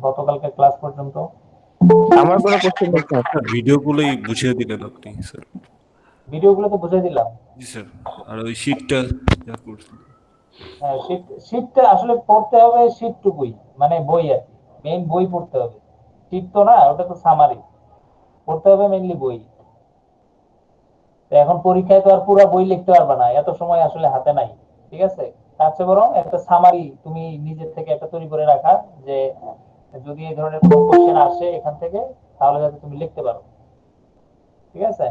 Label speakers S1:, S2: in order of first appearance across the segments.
S1: গতকালকে ক্লাস পর্যন্ত?
S2: আমার কোনো কোশ্চেন নেই স্যার।
S3: স্যার ভিডিওগুলোই বুঝিয়ে দিলেন আপনি স্যার।
S1: ভিডিওগুলো তো বুঝিয়ে দিলাম।
S3: জি স্যার। আর ওই শীটটা যা করছিল।
S1: হ্যাঁ, শীটটা আসলে পড়তে হবে শীটটুকুই, মানে বই আর কি, মেইন বই পড়তে হবে। শীট তো না, ওটা তো সামারি। পড়তে হবে মেইনলি বই। তো এখন পরীক্ষায় তো আর পুরো বই লিখতে পারবে না, এত সময় আসলে হাতে নাই। ঠিক আছে, তার চেয়ে বরং একটা সামারি তুমি নিজের থেকে একটা তৈরি করে রাখা, যে যদি এই ধরনের কোনো কোশ্চেন আসে এখান থেকে, তাহলে যাতে তুমি লিখতে পারো। ঠিক আছে।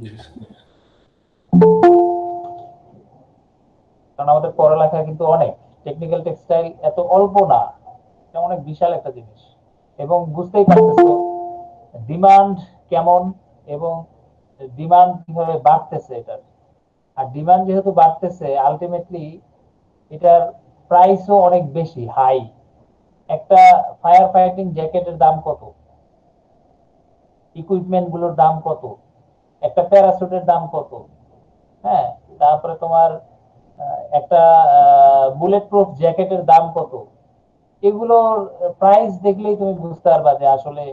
S3: জি স্যার।
S1: কারণ আমাদের পড়ালেখা কিন্তু অনেক, টেকনিক্যাল টেক্সটাইল এত অল্প না, এটা অনেক বিশাল একটা জিনিস। এবং বুঝতেই পারতেছো ডিমান্ড কেমন, এবং ডিমান্ড কিভাবে বাড়তেছে এটার। আর ডিমান্ড যেহেতু বাড়তেছে, আলটিমেটলি এটার প্রাইসও অনেক বেশি হাই। একটা ফায়ার ফাইটিং জ্যাকেটের দাম কত, ইকুইপমেন্ট গুলোর দাম কত, একটা প্যারাসুটের দাম কত, হ্যাঁ, তারপরে তোমার একটা বুলেট প্রুফ জ্যাকেটের দাম কত, এগুলোর প্রাইস দেখলেই তুমি বুঝতে পারবা যে আসলে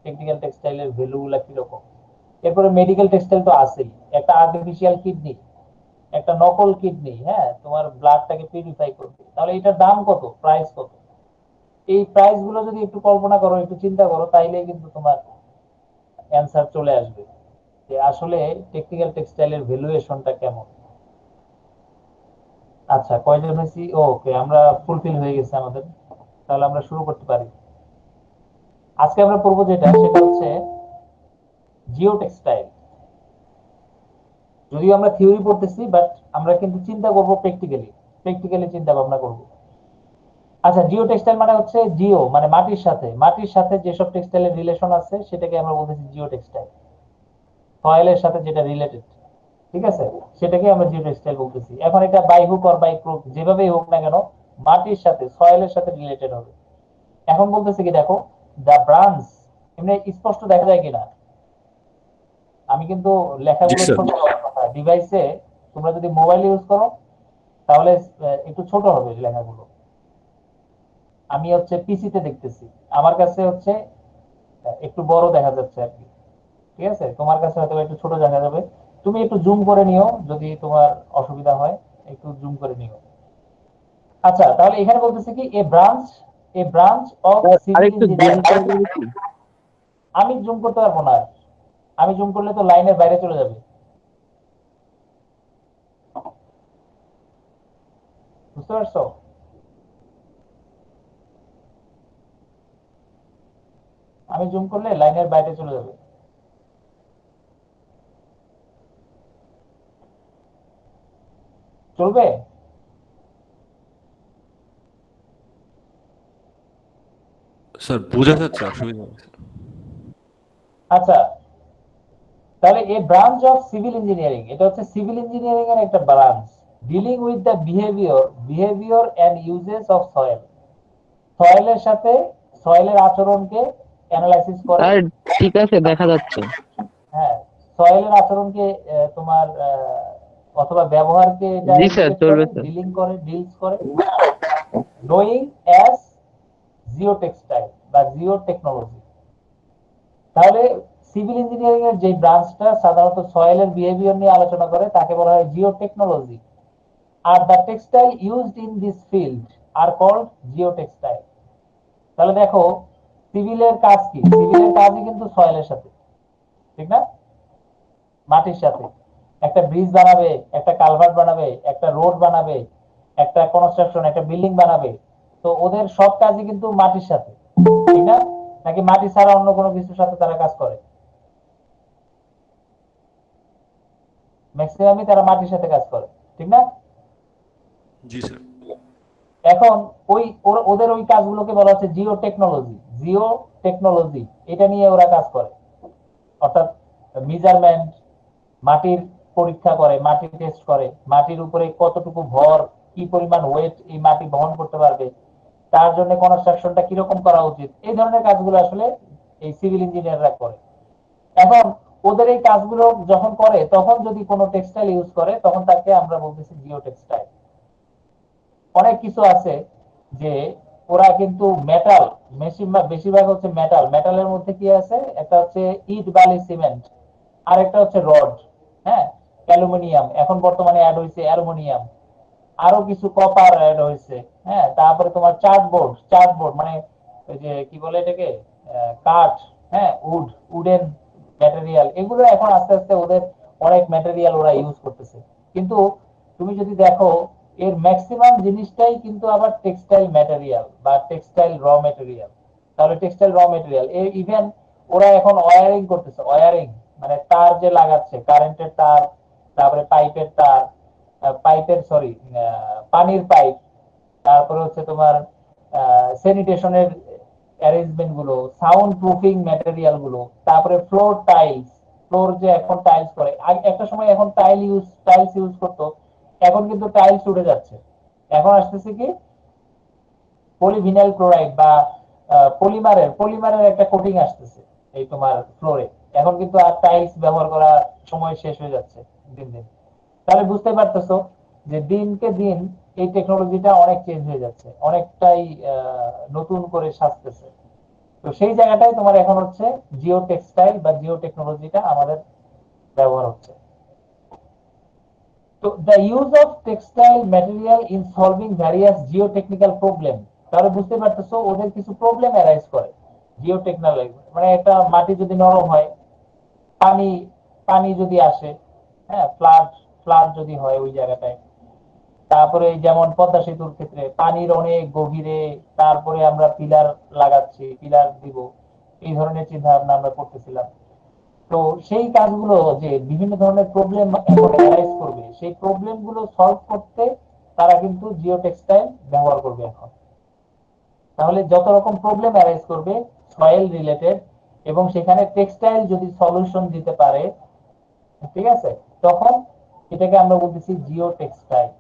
S1: টেকনিক্যাল টেক্সটাইলের ভ্যালু গুলা কিরকম। এরপরে মেডিকেল টেক্সটাইল তো আছেই, একটা আর্টিফিশিয়াল কিডনি, একটা নকল কিডনি, হ্যাঁ, তোমার ব্লাডটাকে পিউরিফাই করবে, তাহলে এটার দাম কত, প্রাইস কত। এই প্রাইস গুলো যদি একটু কল্পনা করো, একটু চিন্তা করো, তাইলে কিন্তু তোমার অ্যান্সার চলে আসবে যে আসলে টেকনিক্যাল টেক্সটাইলের ভ্যালুয়েশনটা কেমন। আচ্ছা, কয়জন হয়েছি? ওকে, আমরা ফুলফিল হয়ে গেছে আমাদের। তাহলে আমরা শুরু করতে পারি। আজকে আমরা পড়বো যেটা, সেটা হচ্ছে জিও টেক্সটাইল। যদিও আমরা থিওরি পড়তেছি, বাট আমরা কিন্তু চিন্তা করব প্র্যাকটিক্যালি, প্র্যাকটিক্যালি চিন্তা ভাবনা করব। আচ্ছা, জিও টেক্সটাইল মানে হচ্ছে জিও মানে মাটির সাথে, মাটির সাথে যেসব টেক্সটাইলের রিলেশন আছে সেটাকে আমরা বলতেছি জিও টেক্সটাইল। সয়েলের সাথে যেটা রিলেটেড, ঠিক আছে, সেটাকে আমরা জিও টেক্সটাইল বলতেছি। এখন এটা by hook or by crook, যেভাবেই হোক না কেন, মাটির সাথে সয়েলের সাথে রিলেটেড হবে। এখন বলতেছে কি, দেখো, দা ব্রাঞ্চ, এমনি স্পষ্ট দেখা যায় কিনা। আমি কিন্তু
S3: জি
S1: লেখাগুলো
S3: স্যার।
S1: ছোট হওয়ার কথা ডিভাইসে। তোমরা যদি মোবাইল ইউজ করো তাহলে একটু ছোট হবে লেখাগুলো। আমি হচ্ছে পিসিতে দেখতেছি, আমার কাছে হচ্ছে একটু বড় দেখা যাচ্ছে আর কি। ঠিক আছে, তোমার কাছে হয়তো একটু ছোট দেখা যাবে। তুমি একটু জুম করে নিও যদি তোমার অসুবিধা হয়, একটু জুম করে নিও। আচ্ছা, তাহলে এখানে বলতেছে কি, এ ব্রাঞ্চ অফ
S2: স্যার
S1: সিভিল
S2: আরেকটু জুম
S1: ইঞ্জিনিয়ারিং।
S2: করে দিলে কি?
S1: আমি জুম করতে পারবো না, আমি জুম করলে তো লাইনের বাইরে চলে যাবে। বুঝতে পারছো? আমি জুম করলে লাইনের বাইরে চলে যাবে। চলবে?
S3: স্যার বোঝা যাচ্ছে, অসুবিধা নেই স্যার।
S1: আচ্ছা, তাহলে এই ব্রাঞ্চ অফ সিভিল ইঞ্জিনিয়ারিং, এটা হচ্ছে সিভিল ইঞ্জিনিয়ারিং এর একটা branch, dealing with the behaviour and uses of soil. সয়েলের সাথে, সয়েলের আচরণকে অ্যানালাইসিস করে।
S2: স্যার ঠিক আছে, দেখা যাচ্ছে।
S1: হ্যাঁ, সয়েলের আচরণকে তোমার অথবা ব্যবহারকে এটা
S2: জি স্যার,
S1: ইন্ডিকেট করে,
S2: চলবে স্যার।
S1: ডিলিং করে, ডিলস করে, নোয়িং অ্যাজ জিও টেক্সটাইল বা জিও টেকনোলজি। তাহলে সিভিল ইঞ্জিনিয়ারিং এর যে ব্রাঞ্চটা সাধারণত সয়েলের বিহেভিয়ার নিয়ে আলোচনা করে, তাকে বলা হয় জিও টেকনোলজি। আর the textile used in this field are called geo textile. তাহলে দেখো, সিভিলের কাজ কি, সিভিলের কাজই কিন্তু সয়েলের সাথে, ঠিক না, মাটির সাথে। একটা ব্রিজ বানাবে, একটা কালভার্ট বানাবে, একটা রোড বানাবে, একটা কনস্ট্রাকশন, একটা বিল্ডিং বানাবে, তো ওদের সব কাজই কিন্তু মাটির সাথে, ঠিক না? নাকি মাটি ছাড়া অন্য কোনো কিছুর সাথে তারা কাজ করে? ম্যাক্সিমামই তারা মাটির সাথে কাজ করে, ঠিক না?
S3: জি স্যার।
S1: এখন ওদের ওই কাজগুলোকে বলা হচ্ছে জিও টেকনোলজি। জিও টেকনোলজি, এটা নিয়ে ওরা কাজ করে। অর্থাৎ মেজারমেন্ট, মাটির পরীক্ষা করে, মাটি টেস্ট করে, মাটির উপরে কতটুকু ভর, কি পরিমাণ ওয়েট এই মাটি বহন করতে পারবে, তার জন্য কনস্ট্রাকশনটা কিরকম করা উচিত, এই ধরনের কাজগুলো আসলে এই সিভিল ইঞ্জিনিয়াররা করে। এখন ওদের এই কাজগুলো যখন করে, তখন যদি কোনো টেক্সটাইল ইউজ করে, তখন তাকে আমরা বলতেছি জিও টেক্সটাইল। অনেক কিছু আছে, যে ওরা কিন্তু মেটাল, বেশিরভাগ হচ্ছে মেটাল, মেটালের মধ্যে কি আছে, একটা হচ্ছে ইট বালি সিমেন্ট, আর একটা হচ্ছে রড, হ্যাঁ, অ্যালুমিনিয়াম, এখন বর্তমানে অ্যাড হয়েছে অ্যালুমিনিয়াম, আরো কিছু কপার অ্যাড হয়েছে, হ্যাঁ, তারপরে তোমার চার্টবোর্ড মানে ওই যে কি বলে এটাকে, কাঠ, হ্যাঁ, উডেন ম্যাটেরিয়াল, এগুলো এখন আস্তে আস্তে ওদের অনেক ম্যাটেরিয়াল ওরা ইউজ করতেছে। কিন্তু তুমি যদি দেখো এর ম্যাক্সিমাম জিনিসটাই কিন্তু আবার টেক্সটাইল ম্যাটেরিয়াল বা টেক্সটাইল র ম্যাটেরিয়াল। তাহলে টেক্সটাইল র ম্যাটেরিয়াল ইভেন ওরা এখন ওয়ারিং করতেছে, ওয়ারিং মানে তার যে লাগাচ্ছে, কারেন্টের তার, তারপরে পাইপের তার, পাইপের সরি পানির পাইপ, তারপরে হচ্ছে তোমার স্যানিটেশনের অ্যারেঞ্জমেন্ট গুলো, সাউন্ড প্রুফিং ম্যাটেরিয়াল গুলো, তারপরে ফ্লোর যে এখন টাইলস করে, একটা সময় এখন টাইলস ইউজ করতো, এখন কিন্তু টাইলস উঠে যাচ্ছে, এখন আসতেছে কি পলিভিনাইল ক্লোরাইড বা পলিমারের একটা কোটিং আসতেছে এই তোমার ফ্লোরে, এখন কিন্তু আর টাইলস ব্যবহার করা সময় শেষ হয়ে যাচ্ছে দিন দিন। তাহলে বুঝতে পারতেছো যে দিনকে দিন এই টেকনোলজিটা অনেক চেঞ্জ হয়ে যাচ্ছে, অনেকটাই নতুন করে সাজতেছে। তো সেই জায়গাটায় তোমার এখন হচ্ছে জিও টেক্সটাইল বা জিও টেকনোলজিটা আমাদের ব্যবহার হচ্ছে। তো the use of textile material in solving various geotechnical problem, তাহলে বুঝতে পারতেছো ওদের কিছু প্রবলেম অ্যারাইজ করে জিওটেকনিক্যাল, মানে একটা মাটি যদি নরম হয়, পানি পানি যদি আসে, হ্যাঁ, ফ্লাড যদি হয় ওই জায়গাটায়, তারপরে যেমন পদ্মা সেতুর ক্ষেত্রে পানির অনেক গভীরে, তারপরে আমরা পিলার দিব, এই ধরনের চিন্তা ভাবনা আমরা করতেছিলাম। তো সেই কাজগুলো যে বিভিন্ন ধরনের প্রবলেম অ্যারাইজ করবে, সেই প্রবলেম গুলো সলভ করতে তারা কিন্তু জিও টেক্সটাইল ব্যবহার করবে এখন। তাহলে যত রকম প্রবলেম অ্যারাইজ করবে সয়েল রিলেটেড, এবং সেখানে টেক্সটাইল যদি সলিউশন দিতে পারে, ঠিক আছে, তখন এটাকে আমরা বলতেছি জিও টেক্সটাইল।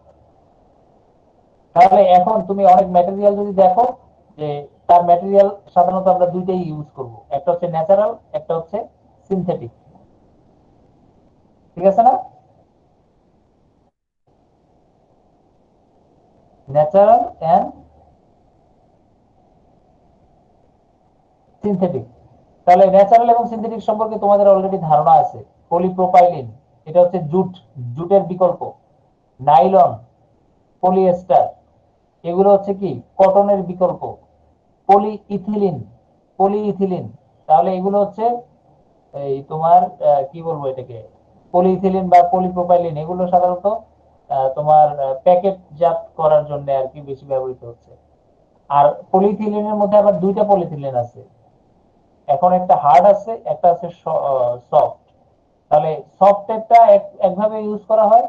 S1: তাহলে এখন তুমি অনেক ম্যাটেরিয়াল যদি দেখো, যে তার ম্যাটেরিয়াল সাধারণত আমরা দুইটাই ইউজ করব, একটা হচ্ছে ন্যাচারাল, একটা হচ্ছে সিনথেটিক, ঠিক আছে না, ন্যাচারাল এন্ড সিনথেটিক। তাহলে ন্যাচারাল এবং সিনথেটিক সম্পর্কে তোমাদের অলরেডি ধারণা আছে। পলিপ্রোপাইলিন, এটা হচ্ছে জুটের বিকল্প, নাইলন, পলিয়েস্টার, এগুলো হচ্ছে কি কটনের বিকল্প, পলিইথিলিন পলিইথিলিন, তাহলে এগুলো হচ্ছে এই তোমার কি বলবো এটাকে, পলিইথিলিন বা পলিপ্রোপাইলিন, এগুলো সাধারণত তোমার প্যাকেট জাত করার জন্য আর কি বেশি ব্যবহৃত হচ্ছে। আর পলিইথিলিনের মধ্যে আবার দুইটা পলিইথিলিন আছে, এখন একটা হার্ড আছে, একটা আছে সফট। তাহলে সফটওয়্যারটা একভাবে ইউজ করা হয়,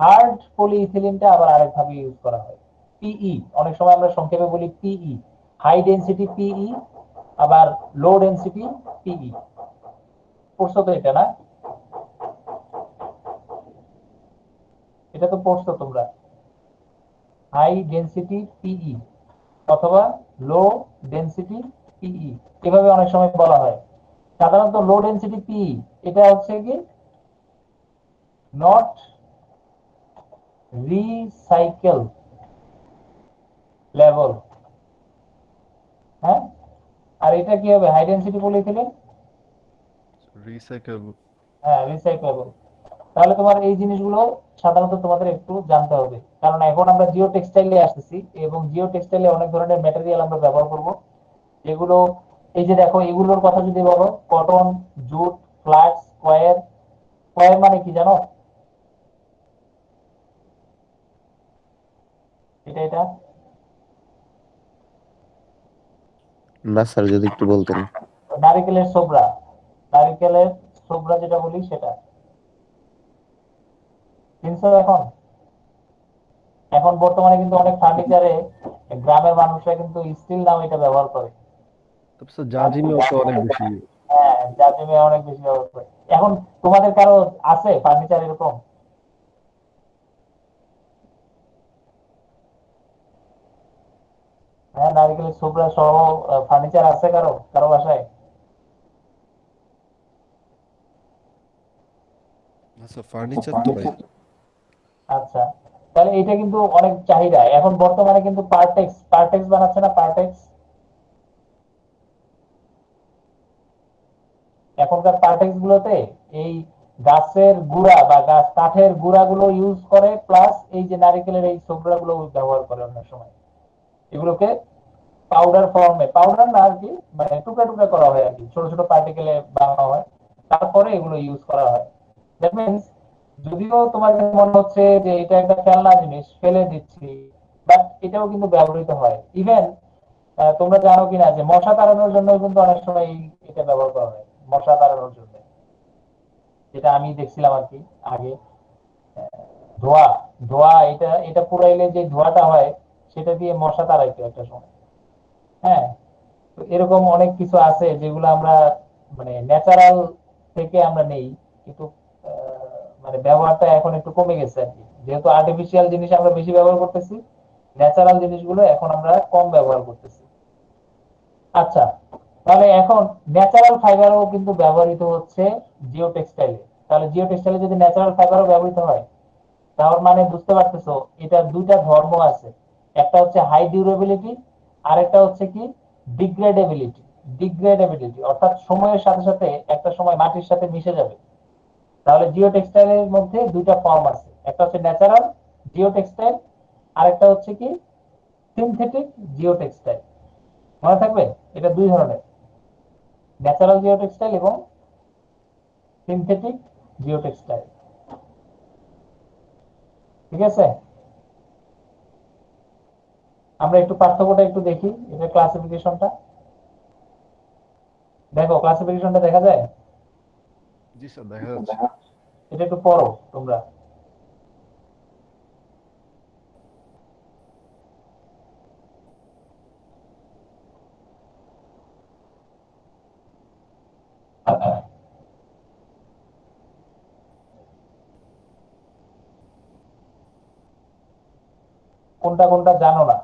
S1: হার্ড পলিইথিলিনটা আবার আরেকভাবে ইউজ করা হয়, পিই, অনেক সময় আমরা সংক্ষেপে বলি পিই, হাই ডেনসিটি পিই, আবার লো ডেনসিটি পিই। পড়ছো তো এটা, না? এটা তো পড়ছো তোমরা, হাই ডেনসিটি পিই অথবা লো ডেনসিটি পিই, এভাবে অনেক সময় বলা হয়। সাধারণত লো ডেনসিটি পিই এটা হচ্ছে কি নট রিসাইকেল লেভেল, হ্যাঁ, আর এটা কি হবে হাই ডেনসিটি পলিইথিলিন,
S3: রিসাইকেল।
S1: হ্যাঁ, রিসাইকেলেবল। তাহলে তোমার এই জিনিসগুলো সাধারণত তোমাদের একটু জানতে হবে, কারণ এখন আমরা জিও টেক্সটাইলে আসতেছি, এবং জিও টেক্সটাইলে অনেক ধরনের ম্যাটেরিয়াল আমরা ব্যবহার করব, যেগুলো এই যে দেখো এগুলোর কথা যদি বলো, কটন, জুট, ফ্লাক্স, কয়ের। কয়ের মানে কি জানো? এটা
S2: না স্যার, যদি একটু বলতেন।
S1: নারিকেলের ছোবড়া, নারিকেলের ছোবড়া যেটা বলি সেটা চিনছো এখন? এখন বর্তমানে কিন্তু অনেক ফার্নিচারে গ্রামের মানুষরা কিন্তু স্টিল নাম এটা ব্যবহার করে।
S3: তারপর স্যার জাজিমেও তো অনেক বেশি।
S1: হ্যাঁ, জাজিমে অনেক বেশি ব্যবহার করে। এখন তোমাদের কারো আছে ফার্নিচার এরকম? হ্যাঁ, নারিকেলের ছোবড়া সহ ফার্নিচার আছে কারো কারো বাসায়?
S3: আচ্ছা, ফার্নিচার তো নাই।
S1: আচ্ছা, তাহলে তাহলে এটা কিন্তু অনেক চাহিদা এখন বর্তমানে কিন্তু পার্টেক্স বানাচ্ছে না পার্টেক্স এখনকার পার্টেক্স গুলোতে এই গাছের গুঁড়া বা গাছ কাঠের গুঁড়াগুলো ইউজ করে প্লাস এই যে নারিকেলের এই ছোবড়া গুলো ব্যবহার করে অনেক সময় এগুলোকে পাউডার ফর্মে পাউডার না আর কি মানে টুকরা টুকরা করা হয় আর কি ছোট ছোট পার্টিকেলে বানানো হয় তারপরে এগুলো ইউজ করা হয় দ্যাট মিনস যদিও তোমার কাছে মনে হচ্ছে যে এটা একটা খেলনা জিনিস ফেলে দিচ্ছি বাট এটাও কিন্তু ব্যবহৃত হয় ইভেন তোমরা জানো কিনা যে মশা তাড়ানোর জন্য কিন্তু অনেক সময় এটা ব্যবহার করা হয় মশা তাড়ানোর জন্য যেটা আমি দেখছিলাম আর কি আগে ধোয়া ধোয়া এটা এটা পুরাইলে যে ধোয়াটা হয় সেটা দিয়ে মশা তাড়াইতো একটা সময় হ্যাঁ তো এরকম অনেক কিছু আছে যেগুলো আমরা মানে ন্যাচারাল থেকে আমরা নেই কিন্তু মানে ব্যবহারটা এখন একটু কমে গেছে আর কি যেহেতু আর্টিফিশিয়াল জিনিস আমরা বেশি ব্যবহার করতেছি ন্যাচারাল জিনিসগুলো এখন আমরা কম ব্যবহার করতেছি আচ্ছা তাহলে এখন ন্যাচারাল ফাইবারও কিন্তু ব্যবহৃত হচ্ছে জিও টেক্সটাইলে তাহলে জিও টেক্সটাইলে যদি ন্যাচারাল ফাইবারও ব্যবহৃত হয় তার মানে বুঝতে পারতেছো এটা দুইটা ধর্ম আছে একটা হচ্ছে হাই ডিউরেবিলিটি আর একটা হচ্ছে কি ডিগ্রেডেবিলিটি ডিগ্রেডেবিলিটি অর্থাৎ সময়ের সাথে সাথে একটা সময় মাটির সাথে মিশে যাবে তাহলে জিও টেক্সটাইলের মধ্যে দুইটা ফর্ম আছে একটা হচ্ছে ন্যাচারাল জিও টেক্সটাইল আর একটা হচ্ছে কি সিনথেটিক জিও টেক্সটাইল মনে থাকবে এটা দুই ধরনের ন্যাচারাল জিও টেক্সটাইল এবং সিনথেটিক জিও টেক্সটাইল ঠিক আছে আমরা একটু পার্থক্যটা একটু দেখি এটা ক্লাসিফিকেশনটা দেখো ক্লাসিফিকেশনটা দেখা যায়
S3: জি স্যার দেখা যাচ্ছে
S1: এটা একটু পড়ো তোমরা কোনটা কোনটা জানো না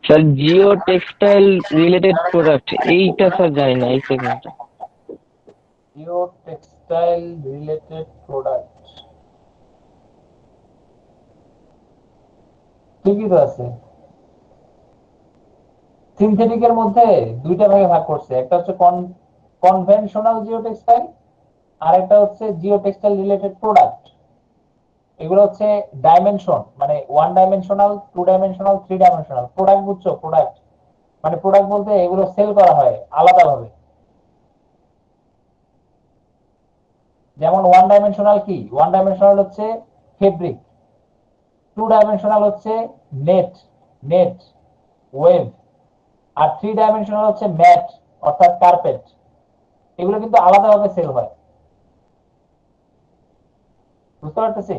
S4: sir geo textile related product এইটা স্যার জানি না এই সেগমেন্টটা
S1: জিও টেক্সটাইল রিলেটেড প্রোডাক্ট ঠিকই তো আছে সিনথেটিকের মধ্যে দুইটা ভাগে ভাগ করছে একটা হচ্ছে কনভেনশনাল জিও টেক্সটাইল আর একটা হচ্ছে জিও টেক্সটাইল রিলেটেড প্রোডাক্ট এগুলো হচ্ছে ডাইমেনশন মানে one dimensional two dimensional three dimensional product বুঝছো প্রোডাক্ট মানে প্রোডাক্ট বলতে এগুলো সেল করা হয় আলাদাভাবে যেমন ওয়ান ডাইমেনশনাল কি ওয়ান ডাইমেনশনাল হচ্ছে ফেব্রিক টু ডাইমেনশনাল হচ্ছে নেট নেট ওয়েভ আর থ্রি ডাইমেনশনাল হচ্ছে ম্যাট অর্থাৎ কার্পেট এগুলো কিন্তু আলাদাভাবে সেল হয় বুঝতে পারতেছি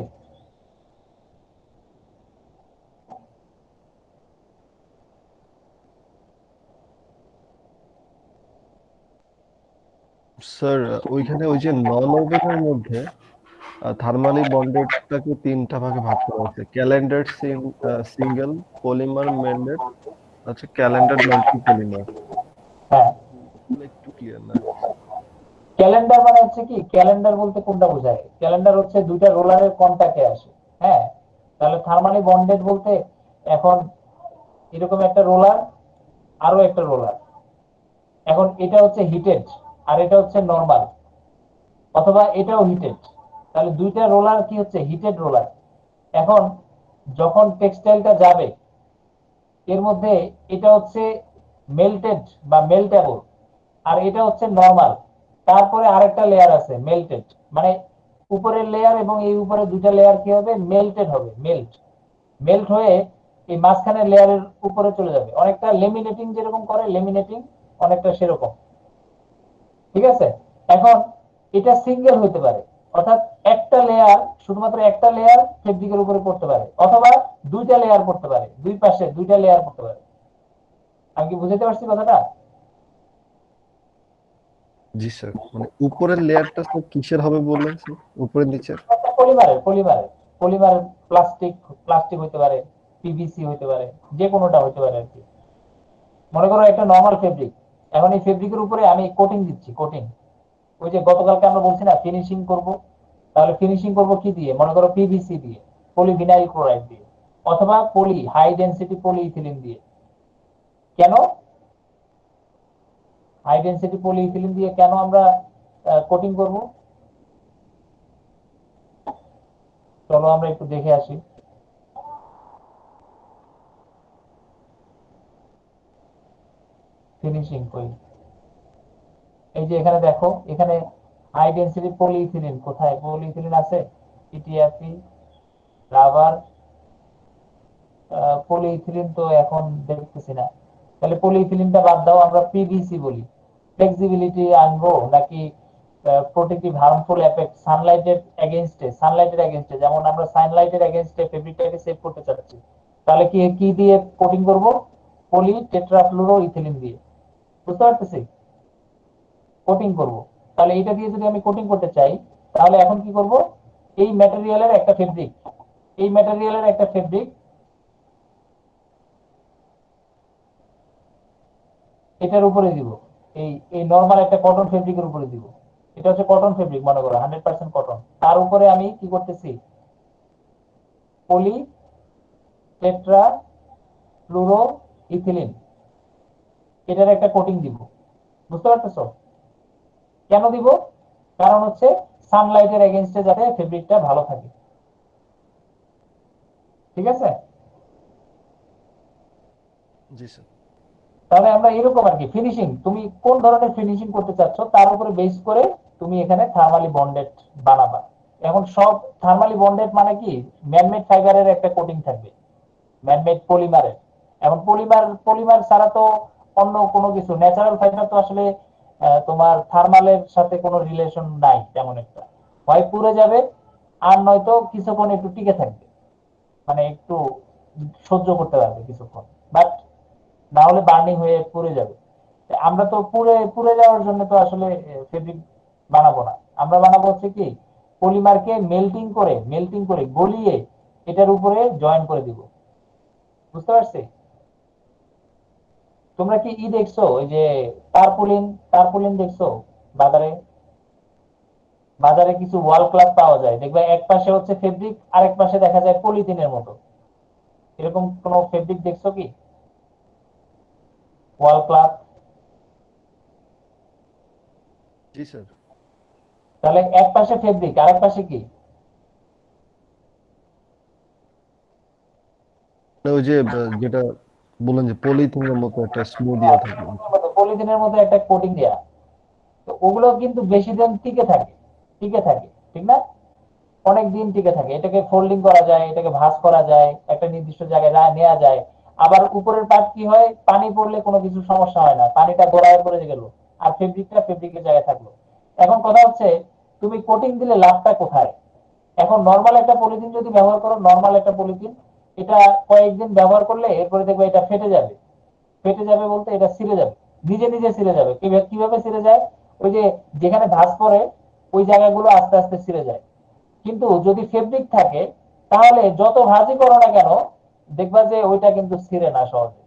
S3: স্যার ওইখানে ওই যে নন ওভেনের মধ্যে থার্মালি বন্ডেডটাকে তিনটা ভাগে ভাগ করা হয়েছে ক্যালেন্ডার সিঙ্গেল পলিমার মেল্ডেড আচ্ছা ক্যালেন্ডার মাল্টি পলিমার
S1: হ্যাঁ
S3: একটু ক্লিয়ার না
S1: ক্যালেন্ডার মানে হচ্ছে কি ক্যালেন্ডার বলতে কোনটা বোঝায় ক্যালেন্ডার হচ্ছে দুইটা রোলারের কন্টাক্টে আসে হ্যাঁ তাহলে থার্মালি বন্ডেড বলতে এখন এরকম একটা রোলার আরো একটা রোলার এখন এটা হচ্ছে হিটেড আর এটা হচ্ছে নরমাল অথবা এটাও হিটেড তাহলে দুইটা রোলার কি হচ্ছে হিটেড রোলার এখন যখন টেক্সটাইলটা যাবে এর মধ্যে এটা হচ্ছে মেল্টেড বা মেল্টেবল আর এটা হচ্ছে নরমাল তারপরে আরেকটা লেয়ার আছে মেল্টেড মানে উপরের লেয়ার এবং এই উপরে দুইটা লেয়ার কি হবে মেল্টেড হবে মেল্ট মেল্ট হয়ে এই মাঝখানের লেয়ারের উপরে চলে যাবে অনেকটা লেমিনেটিং যেরকম করে লেমিনেটিং অনেকটা সেরকম, ঠিক আছে। এখন এটা সিঙ্গেল হতে পারে, অর্থাৎ একটা লেয়ার, শুধুমাত্র একটা লেয়ার ফেব্রিকের উপরে পড়তে পারে, অথবা দুইটা লেয়ার পড়তে পারে, দুই পাশে দুইটা লেয়ার পড়তে পারে। আমি কি বুঝাতে পারছি কথাটা?
S3: জি স্যার, মানে উপরের লেয়ারটা স্যার কিসের হবে বললেন স্যার, উপরের নিচের?
S1: পলিমারের, পলিমার, প্লাস্টিক, প্লাস্টিক হতে পারে, পিভিসি হতে পারে, যে কোনোটা হতে পারে আর কি। মনে করো একটা নরমাল ফেব্রিক, এখন এই ফেব্রিকের উপরে আমি কোটিং দিচ্ছি, কোটিং। ওই যে গতকালকে আমরা বলছি না ফিনিশিং করব, তাহলে ফিনিশিং করব কি দিয়ে? মনে করো পিভিসি দিয়ে, পলিভিনাইল ক্লোরাইড দিয়ে, অথবা পলি হাই ডেনসিটি পলিইথিলিন দিয়ে। কেন হাই ডেনসিটি পলিইথিলিন দিয়ে কেন আমরা কোটিং করব? চলো আমরা একটু দেখে আসি। ফিনিশিং করি, এই যে এখানে দেখো, এখানে হাই ডেনসিটি পলিইথিলিন, কোথায় পলিইথিলিন আছে? ইটিএফই, রাবার, পলিইথিলিন তো এখন দেখতেছি না, তাহলে পলিইথিলিনটা বাদ দাও, আমরা পিভিসি বলি। ফ্লেক্সিবিলিটি আনবো নাকি প্রোটেক্টিভ হার্মফুল এফেক্ট সানলাইটের এগেইনস্টে, যেমন আমরা সানলাইটের এগেইনস্টে ফেব্রিকটাকে সেভ করতে চাচ্ছি, তাহলে কি কি দিয়ে কোটিং করব? পলি টেট্রাফ্লুরো ইথিলিন দিয়ে। বুঝতে পারতেছি? কোটিং করব। তাহলে এটা দিয়ে যদি আমি কোটিং করতে চাই, তাহলে এখন কি করব? এই ম্যাটেরিয়ালের একটা ফেব্রিক, এই ম্যাটেরিয়ালের একটা ফেব্রিক এটার উপরে দিব, এই এই নরমাল একটা কটন ফেব্রিকের উপরে দিব। এটা হচ্ছে কটন ফেব্রিক, মনে করো 100% কটন। তার উপরে আমি কি করতেছি? পলি টেট্রা ফ্লুরো ইথিলিন, এটার একটা কোটিং দিব। বুঝতে পারতেছো কেন দিব? কারণ হচ্ছে সানলাইটের এগেইনস্টে যাতে ফেব্রিকটা ভালো থাকে, ঠিক আছে।
S3: জি স্যার।
S1: তাহলে আমরা এরকম আর কি ফিনিশিং, তুমি কোন ধরনের ফিনিশিং করতে চাচ্ছ তার উপরে বেস করে তুমি এখানে থার্মালি বন্ডেড বানাবা। এখন সব থার্মালি বন্ডেড মানে কি, ম্যানমেড ফাইবারের একটা কোটিং থাকবে, ম্যানমেড পলিমারের। এখন পলিমার, পলিমার ছাড়া তো অন্য কোনো কিছু, ন্যাচারাল ফাইবার তো আসলে তোমার থার্মালের সাথে কোনো রিলেশন নাই তেমন একটা, হয় পুড়ে যাবে আর নয়তো কিছুক্ষণ একটু টিকে থাকবে, মানে একটু সহ্য করতে পারবে কিছুক্ষণ, বাট না হলে বার্নিং হয়ে পুড়ে যাবে। আমরা তো পুড়ে পুড়ে যাওয়ার জন্য তো আসলে ফেব্রিক বানাবো না, আমরা বানাবো হচ্ছে কি, পলিমারকে মেল্টিং করে গলিয়ে এটার উপরে জয়েন করে দিব। বুঝতে পারছি? তোমরা কি দেখছো, ওই যে টারপুলিন, টারপুলিন দেখছো বাজারে? বাজারে কিছু ওয়াল ক্লথ পাওয়া যায়, দেখবে এক পাশে হচ্ছে ফেব্রিক, আরেক পাশে দেখা যায় পলিথিনের মতো। এরকম কোন ফেব্রিক দেখছো কি, ওয়াল ক্লথ?
S3: জি স্যার।
S1: তাহলে এক পাশে ফেব্রিক, আরেক পাশে কি?
S3: ওই যে যেটা বললেন যে পলিথিনের মতো একটা স্মুথ ইয়ে থাকে।
S1: পলিথিনের মতো একটা কোটিং দেয়া। তো ওগুলো কিন্তু বেশি দিন টিকে থাকে, টিকে থাকে, ঠিক না? অনেক দিন টিকে থাকে, এটাকে ফোল্ডিং করা যায়, এটাকে ভাঁজ করা যায়, একটা নির্দিষ্ট জায়গায় নেওয়া যায়। আবার উপরের পার্ট কি হয়, পানি পড়লে কোনো কিছু সমস্যা হয় না, পানিটা গোড়ায় পড়ে গেল আর ফেব্রিকটা ফেব্রিকের জায়গায় থাকলো। এখন কথা হচ্ছে তুমি কোটিং দিলে লাভটা কোথায়? এখন নর্মাল একটা পলিথিন যদি ব্যবহার করো, নর্মাল একটা পলিথিন, এটা কয়েকদিন ব্যবহার করলে এরপরে দেখবে এটা ফেটে যাবে। ফেটে যাবে বলতে এটা ছিঁড়ে যাবে, নিজে নিজে ছিঁড়ে যাবে। কিভাবে ছিঁড়ে যায়? ওই যে যেখানে ভাঁজ পড়ে ওই জায়গাগুলো আস্তে আস্তে ছিঁড়ে যায়। কিন্তু যদি ফেব্রিক থাকে তাহলে যত ভাঁজই করো না কেন, দেখবা যে ওইটা কিন্তু ছিঁড়ে না সহজে।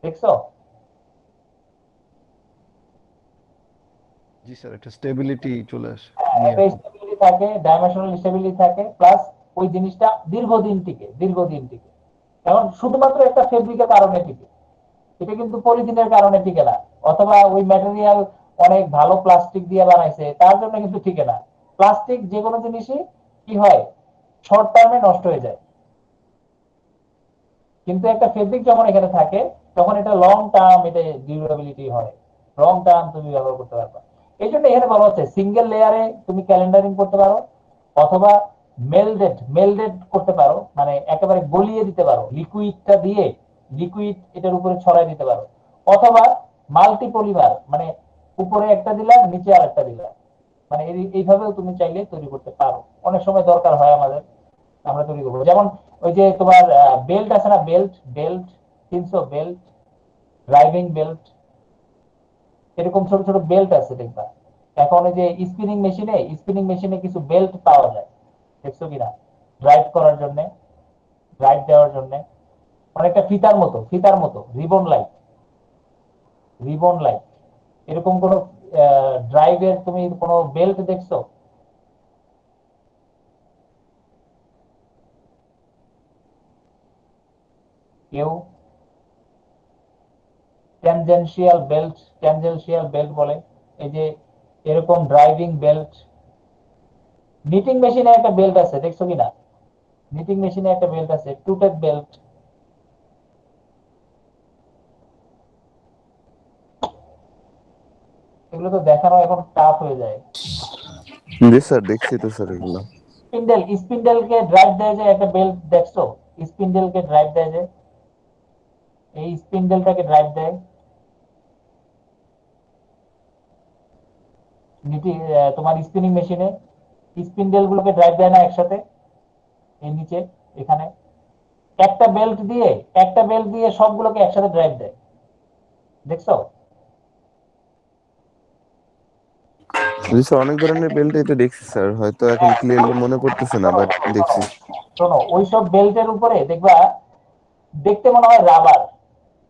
S1: দেখছো?
S3: জি স্যার, একটা স্টেবিলিটি চলে আসে নিয়ে
S1: একটা
S3: আসে।
S1: স্টেবিলিটি থাকে, ডাইমেনশনাল স্টেবিলিটি থাকে, প্লাস ওই জিনিসটা দীর্ঘদিন টিকে, দীর্ঘদিন টিকে। এখন শুধুমাত্র একটা ফেব্রিকের কারণে টিকে, এটা কিন্তু পলিথিনের কারণে টিকে না, অথবা ওই ম্যাটেরিয়াল অনেক ভালো প্লাস্টিক দিয়ে বানাইছে তার জন্য কিন্তু টিকে না। প্লাস্টিক যে কোনো জিনিসই কি হয়, শর্ট টার্মে নষ্ট হয়ে যায়, কিন্তু একটা ফেব্রিক যখন এখানে থাকে তখন এটা লং টার্ম, এটা ডিউরেবিলিটি হয়, লং টার্ম তুমি ব্যবহার করতে পারবে। এই জন্য এখানে বলা হচ্ছে সিঙ্গেল লেয়ারে তুমি ক্যালেন্ডারিং করতে পারো, অথবা মেলডেড করতে পারো, মানে একেবারে গলিয়ে দিতে পারো, লিকুইডটা দিয়ে লিকুইড এটার উপরে ছড়াই দিতে পারো, অথবা মাল্টি পলিমার, মানে উপরে একটা দিলাম নিচে আরেকটা দিলাম, মানে এইভাবেও তুমি চাইলে তৈরি করতে পারো। অনেক সময় দরকার হয় আমাদের, আমরা তৈরি করবো। যেমন ওই যে তোমার বেল্ট আছে না, belt belt 300 belt, driving belt, এরকম ছোট ছোট বেল্ট আছে দেখবা। এখন ওই যে স্পিনিং মেশিনে কিছু বেল্ট পাওয়া যায়, দেখছো কিনা, ড্রাইভ করার জন্য, ড্রাইভ দেওয়ার জন্য, অনেকটা ফিতার মতো রিবন লাইট এরকম কোন ড্রাইভের তুমি কোনো বেল্ট দেখছো? কেউ? ট্যানজেনশিয়াল বেল্ট বলে, এই যে এরকম ড্রাইভিং বেল্ট। নিটিং মেশিনে একটা বেল্ট আছে, দেখছো কিনা? নিটিং মেশিনে একটা বেল্ট আছে, টুটেড বেল্ট। এগুলো তো দেখানো এখন টাফ হয়ে যায়।
S2: জি স্যার, দেখছি তো স্যার এগুলো।
S1: স্পিন্ডেলকে ড্রাইভ দেয় যে একটা বেল্ট, দেখছো? স্পিন্ডেলকে ড্রাইভ দেয় যে, এই স্পিন্ডেলটাকে ড্রাইভ দেয় তোমার স্পিনিং মেশিনে। স্পিন্ডেল গুলোকে ড্রাইভ দেয় না একসাথে, এই নিচে এখানে একটা বেল্ট দিয়ে, সবগুলোকে একসাথে ড্রাইভ দেয়, দেখছো?
S2: জি স্যার, অনেক ধরনের বেল্ট এটা দেখছি স্যার, হয়তো এখন ক্লিয়ারলি মনে পড়তেছে না, বাট দেখছি।
S1: শোনো, ওইসব বেল্টের উপরে দেখবা, দেখতে মনে হয় রাবার,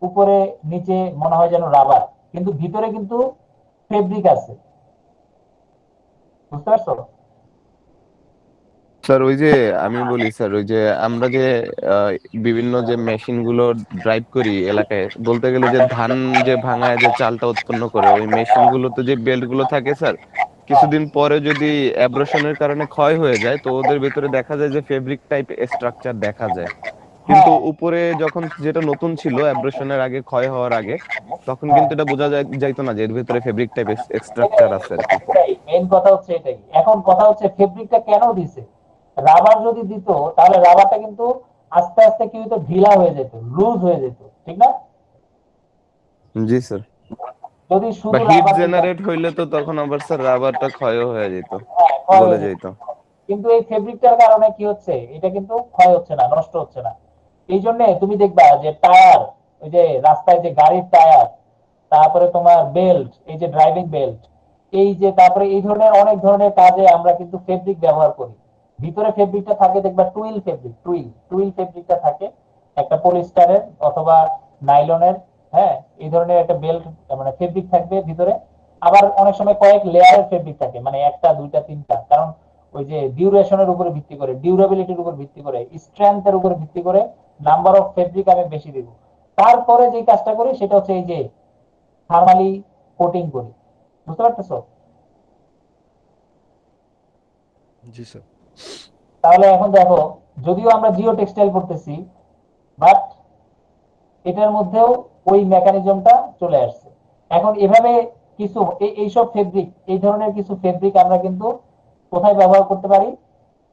S1: উপরে নিচে মনে হয় যেন রাবার, কিন্তু ভিতরে কিন্তু ফেব্রিক আছে, বুঝতে পারছো?
S2: স্যার ওই যে আমি বলি স্যার, ওই যে আমরা যে আহ, বিভিন্ন যে মেশিন গুলো ড্রাইভ করি এলাকায়, বলতে গেলে যে ধান যে ভাঙায় যে চালটা উৎপন্ন করে, ওই মেশিন গুলোতে যে বেল্ট গুলো থাকে স্যার,
S1: হ্যাঁ,
S2: কিছুদিন পরে যদি অ্যাব্রেশনের কারণে ক্ষয় হয়ে যায়, তো ওদের ভিতরে দেখা যায় যে ফেব্রিক টাইপ স্ট্রাকচার দেখা যায়। কিন্তু
S1: হ্যাঁ,
S2: উপরে যখন যেটা নতুন ছিল অ্যাব্রেশনের আগে, ক্ষয় হওয়ার আগে, তখন
S1: হ্যাঁ,
S2: কিন্তু এটা বোঝা যাইতো না যে এর ভিতরে ফেব্রিক টাইপ স্ট্রাকচার আছে আর কি।
S1: মেইন কথা হচ্ছে এটাই। এখন কথা হচ্ছে ফেব্রিকটা কেন দিছে। রাবার যদি দিত, তাহলে রাবারটা কিন্তু আস্তে আস্তে কি হতো, ঢিলা হয়ে যেত, লুজ হয়ে যেত, ঠিক না?
S2: জি স্যার।
S1: যদি
S2: বা
S1: শুধু
S2: হিট
S1: রাবার দিতাম,
S2: জেনারেট হইলে তো তখন আবার স্যার রাবারটা ক্ষয় হয়ে যেত,
S1: হ্যাঁ, ক্ষয়
S2: গলে
S1: হয়ে যেত।
S2: যেত।
S1: কিন্তু এই ফেব্রিকটার কারণে কি হচ্ছে, এটা কিন্তু ক্ষয় হচ্ছে না, নষ্ট হচ্ছে না। এই জন্য তুমি দেখবা যে টায়ার, ওই যে রাস্তায় যে গাড়ির টায়ার, তারপরে তোমার বেল্ট, এই যে ড্রাইভিং বেল্ট, এই যে তারপরে এই ধরনের অনেক ধরনের কাজে আমরা কিন্তু ফেব্রিক ব্যবহার করি। ভিতরে ফেব্রিকটা থাকে দেখবা টুইল ফেব্রিক, টুইল ফেব্রিকটা থাকে, একটা পলিস্টারের অথবা নাইলনের। হ্যাঁ, এই ধরনের একটা বেল্ট, মানে ফেব্রিক থাকবে ভিতরে। আবার অনেক সময় কয়েক লেয়ারের ফেব্রিক থাকে, মানে একটা দুইটা তিনটা, কারণ ওই যে ডিউরেশনের উপরে ভিত্তি করে, ডিউরেবিলিটির উপর ভিত্তি করে, স্ট্রেংথের উপর ভিত্তি করে নাম্বার অফ ফেব্রিক আমি বেশি দিব। তারপরে যে কাজটা করি সেটা হচ্ছে এই যে থার্মালি কোটিং করি, বুঝতে পারতেছো?
S3: জি স্যার।
S1: তাহলে এখন দেখো, যদিও আমরা জিও টেক্সটাইল করতেছি, বাট এটার মধ্যেও ওই মেকানিজমটা চলে আসছে। এখন এভাবে কিছু এইসব ফেব্রিক, এই ধরনের কিছু ফেব্রিক আমরা কিন্তু কোথায় ব্যবহার করতে পারি?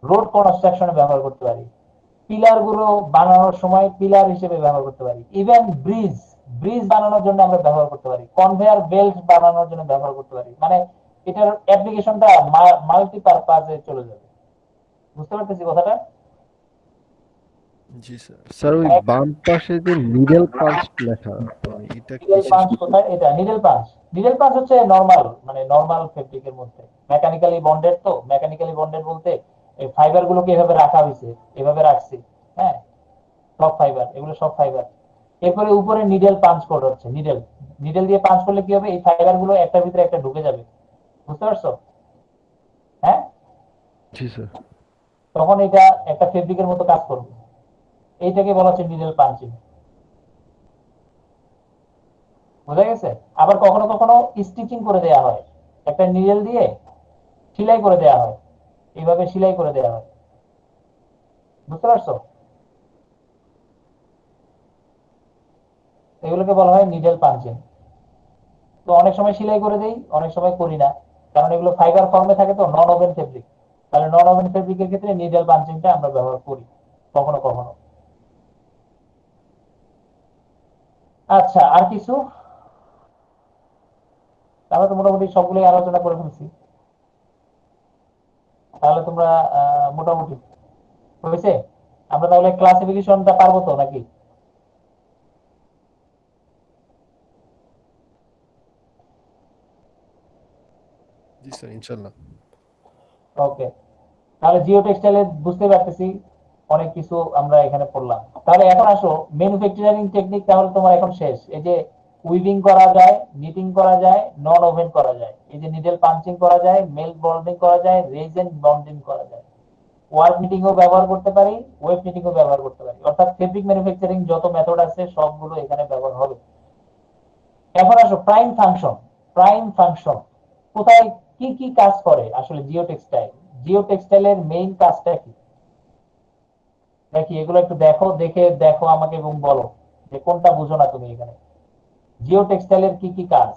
S1: রোড কনস্ট্রাকশনে ব্যবহার করতে পারি, পিলার গুলো বানানোর সময় পিলার হিসেবে ব্যবহার করতে পারি, ইভেন ব্রিজ ব্রিজ বানানোর জন্য আমরা ব্যবহার করতে পারি, কনভেয়ার বেল্ট বানানোর জন্য ব্যবহার করতে পারি। মানে এটার অ্যাপ্লিকেশনটা মাল্টিপারপাজে চলে যাবে, বুঝতে পারতেছি কথাটা?
S3: জি স্যার। স্যার ওই বাম পাশে যে নিডেল পাঞ্চ লেখা, মানে এটা
S1: নিডেল
S3: কিসের
S1: পাঞ্চ
S3: সাথে?
S1: কোথায়? এটা নিডেল পাঞ্চ হচ্ছে নরমাল, মানে নরমাল ফেব্রিকের মধ্যে মেকানিক্যালি বন্ডেড। তো মেকানিক্যালি বন্ডেড বলতে এই ফাইবার গুলোকে এভাবে রাখা হয়েছে, এভাবে রাখছি। হ্যাঁ, সব ফাইবার, এগুলো সব ফাইবার। এরপরে উপরে নিডেল পাঞ্চ করা হচ্ছে, নিডেল নিডেল দিয়ে পাঞ্চ করলে কি হবে, এই ফাইবার গুলো একটার ভিতরে একটা ঢুকে যাবে, বুঝতে পারছো? হ্যাঁ,
S3: জি স্যার।
S1: তখন এটা একটা ফেব্রিকের মতো কাজ করবে। এইটাকে বলা হচ্ছে নিডেল পাঞ্চিং, বোঝা গেছে? আবার কখনো কখনো স্টিচিং করে দেয়া হয়, একটা নিডেল দিয়ে সেলাই করে দেয়া হয়, এইভাবে সেলাই করে দেয়া হয়, বুঝতে পারছো? এগুলোকে বলা হয় নিডেল পাঞ্চিং। তো অনেক সময় সেলাই করে দেই, অনেক সময় করি না, কারণ এগুলো ফাইবার ফর্মে থাকে, তো নন ওভেন ফেব্রিক। তাহলে নন ওভেন ফেব্রিকের ক্ষেত্রে নিডেল পাঞ্চিংটা আমরা ব্যবহার করি কখনো কখনো। আচ্ছা, আর কিছু? আমরা তো মোটামুটি সবগুলোই আলোচনা করে ফেলছি। তাহলে তোমরা মোটামুটি হয়েছে। আমরা তাহলে ক্লাসিফিকেশনটা পারবো তো নাকি?
S3: জি স্যার, ইনশাল্লাহ।
S1: ওকে, তাহলে জিও টেক্সটাইলে বুঝতে পারতেছি অনেক কিছু আমরা এখানে পড়লাম। তাহলে এখন আসো ম্যানুফ্যাকচারিং টেকনিক, তাহলে তোমার এখন শেষ। এই যে উইভিং করা যায়, নিটিং করা যায়, নন ওভেন করা যায়, এই যে নিডল পাঞ্চিং করা যায়, মেল বন্ডিং করা যায়, রেজেন বন্ডিং করা যায়, ওয়ার্ক নিটিং ও ব্যবহার করতে পারি, ওয়েব নিটিং ও ব্যবহার করতে পারি। অর্থাৎ ফেব্রিক ম্যানুফ্যাকচারিং যত মেথড আছে সবগুলো এখানে ব্যবহার হবে। এখন আসো প্রাইম ফাংশন। প্রাইম ফাংশন কোথায় কি কি কাজ করে আসলে জিও টেক্সটাইল? জিও টেক্সটাইলের মেইন কাজটা কি দেখি, এগুলো একটু দেখো, দেখে দেখো আমাকে এবং বলো যে কোনটা বুঝো না তুমি এখানে। জিও টেক্সটাইলের কি কি কাজ?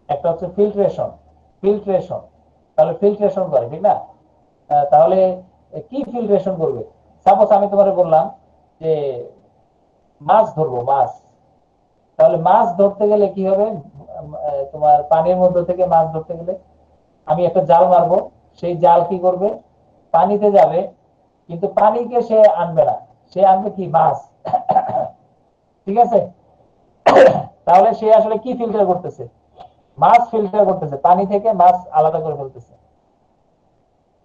S1: একটা হচ্ছে ফিল্ট্রেশন। ফিল্ট্রেশন, তাহলে ফিল্ট্রেশন করে, ঠিক না? তাহলে কি ফিল্ট্রেশন করবে? সাপোজ আমি তোমাকে বললাম যে মাছ ধরবো, মাছ। তাহলে মাছ ধরতে গেলে কি হবে? তোমার পানির মধ্যে থেকে মাছ ধরতে গেলে আমি একটা জাল মারবো। সেই জাল কি করবে? পানিতে যাবে, কিন্তু পানিকে সে আনবে না, সে আনবে কি? মাছ। ঠিক আছে? তাহলে সে আসলে কি ফিল্টার করতেছে? মাছ ফিল্টার করতেছে, পানি থেকে মাছ আলাদা করে ফেলতেছে।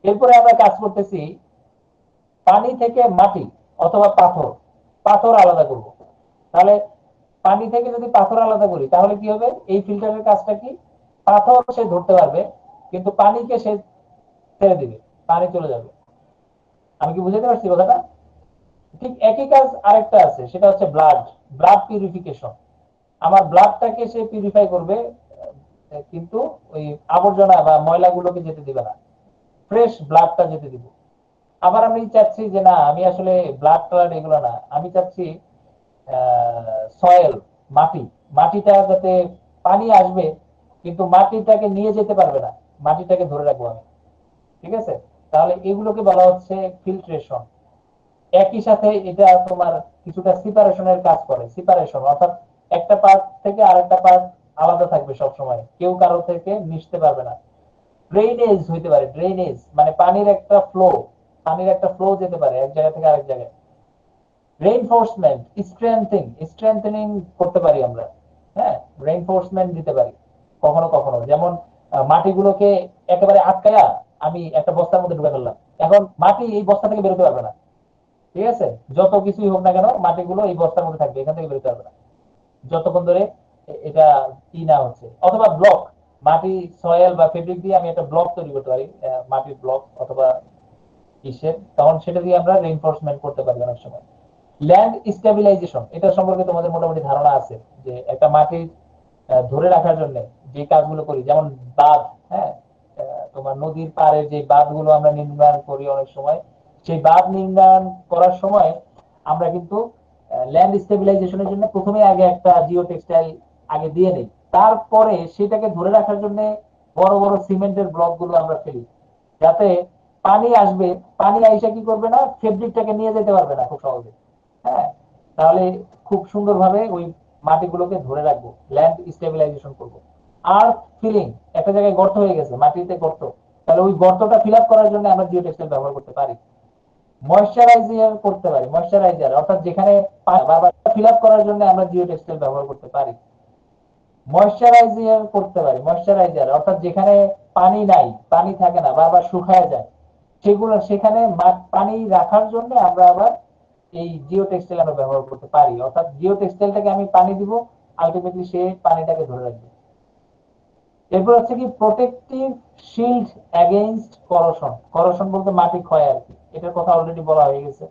S1: এরপরে আমরা কাজ করতেছি পানি থেকে মাটি অথবা পাথর, পাথর আলাদা করব। তাহলে পানি থেকে যদি পাথর আলাদা করি তাহলে কি হবে? এই ফিল্টারের কাজটা কি? পাথর সে ধরতে পারবে, কিন্তু পানিকে সে ছেড়ে দিবে, পানি চলে যাবে। আমি কি বুঝাতে পারছি কথাটা? ঠিক একই কাজ আরেকটা আছে, সেটা হচ্ছে ব্লাড। Blood purification. আমার ব্লাডটাকে সে পিউরিফাই করবে, কিন্তু ওই আবর্জনা বা ময়লাগুলোকে যেতে দিবে না, ফ্রেশ ব্লাডটা যেতে দিব। আবার আমি চাচ্ছি যে না, আমি আসলে ব্লাড ট্লাড এগুলো না, আমি চাচ্ছি সয়েল, মাটি। মাটিটা যাতে পানি আসবে কিন্তু মাটিটাকে নিয়ে যেতে পারবে না, মাটিটাকে ধরে রাখবো আমি। ঠিক আছে? তাহলে এগুলোকে বলা হচ্ছে ফিল্ট্রেশন। একই সাথে এটা তোমার কিছুটা সিপারেশনের কাজ করে। সিপারেশন অর্থাৎ একটা পার্ট থেকে আরেকটা পার্ট আলাদা থাকবে সব সময়, কেউ কারো থেকে মিশতে পারবে না। ড্রেনেজ হইতে পারে, ড্রেনেজ মানে পানির একটা ফ্লো, পানির একটা ফ্লো যেতে পারে এক জায়গা থেকে আরেক জায়গায়। রেইনফোর্সমেন্ট, স্ট্রেংথেনিং করতে পারি আমরা। হ্যাঁ, রেইনফোর্সমেন্ট দিতে পারি কখনো কখনো। যেমন মাটিগুলোকে একেবারে আটকায়া আমি একটা বস্তার মধ্যে ঢুকে ফেললাম, এখন মাটি এই বস্তা থেকে বেরোতে পারবে না। ঠিক আছে? যত কিছুই হোক না কেন মাটিগুলো এই বস্তার মধ্যে থাকবে, এখান থেকে বেরোতে পারবে না যতক্ষণ ধরে এটা ই না হচ্ছে। অথবা ব্লক, মাটি, সয়েল বা ফেব্রিক দিয়ে আমি একটা ব্লক তৈরি করতে পারি, মাটির ব্লক অথবা ইসের, তখন সেটা দিয়ে আমরা রেইনফোর্সমেন্ট করতে পারি অনেক সময়। ল্যান্ড স্টেবিলাইজেশন, এটা সম্পর্কে তোমাদের মোটামুটি ধারণা আছে যে একটা মাটি ধরে রাখার জন্য যে কাজগুলো করি, যেমন বাঁধ। হ্যাঁ, তোমার নদীর পাড়ে যে বাঁধগুলো আমরা নির্মাণ করি অনেক সময়, সেই বাঁধ নির্মাণ করার সময় আমরা কিন্তু ল্যান্ড স্টেবিলাইজেশনের জন্য প্রথমে আগে একটা জিও টেক্সটাইল আগে দিয়ে নেই, তারপরে সেটাকে ধরে রাখার জন্য বড় বড় সিমেন্টের ব্লক গুলো আমরা ফেলি, যাতে পানি আসবে, পানি আইসা কি করবে না, ফেব্রিকটাকে নিয়ে যেতে পারবে না খুব সহজে। হ্যাঁ, তাহলে খুব সুন্দরভাবে ওই মাটিগুলোকে ধরে রাখবো, ল্যান্ড স্টেবিলাইজেশন করবো। আর্থ ফিলিং, একটা জায়গায় গর্ত হয়ে গেছে, মাটিতে গর্ত, তাহলে ওই গর্তটা ফিল আপ করার জন্য আমরা জিও টেক্সটাইল ব্যবহার করতে পারি। ময়শ্চারাইজার করতে পারি, ময়শ্চারাইজার অর্থাৎ যেখানে বারবার ফিল আপ করার জন্য আমরা জিও টেক্সটাইল ব্যবহার করতে পারি। ময়শ্চারাইজার করতে পারি, ময়শ্চারাইজার অর্থাৎ যেখানে পানি নাই, পানি থাকে না, বারবার শুকায় যায়, সেগুলো সেখানে পানি রাখার জন্য আমরা আবার এই জিও টেক্সটাইল আমরা ব্যবহার করতে পারি। অর্থাৎ জিও টেক্সটাইলটাকে আমি পানি দিব, আলটিমেটলি সে পানিটাকে ধরে রাখবে। এরপর হচ্ছে কি protective shield against corrosion. Corrosion বলতে মাটি ক্ষয় আর কি, এটার কথা অলরেডি বলা হয়ে গেছে।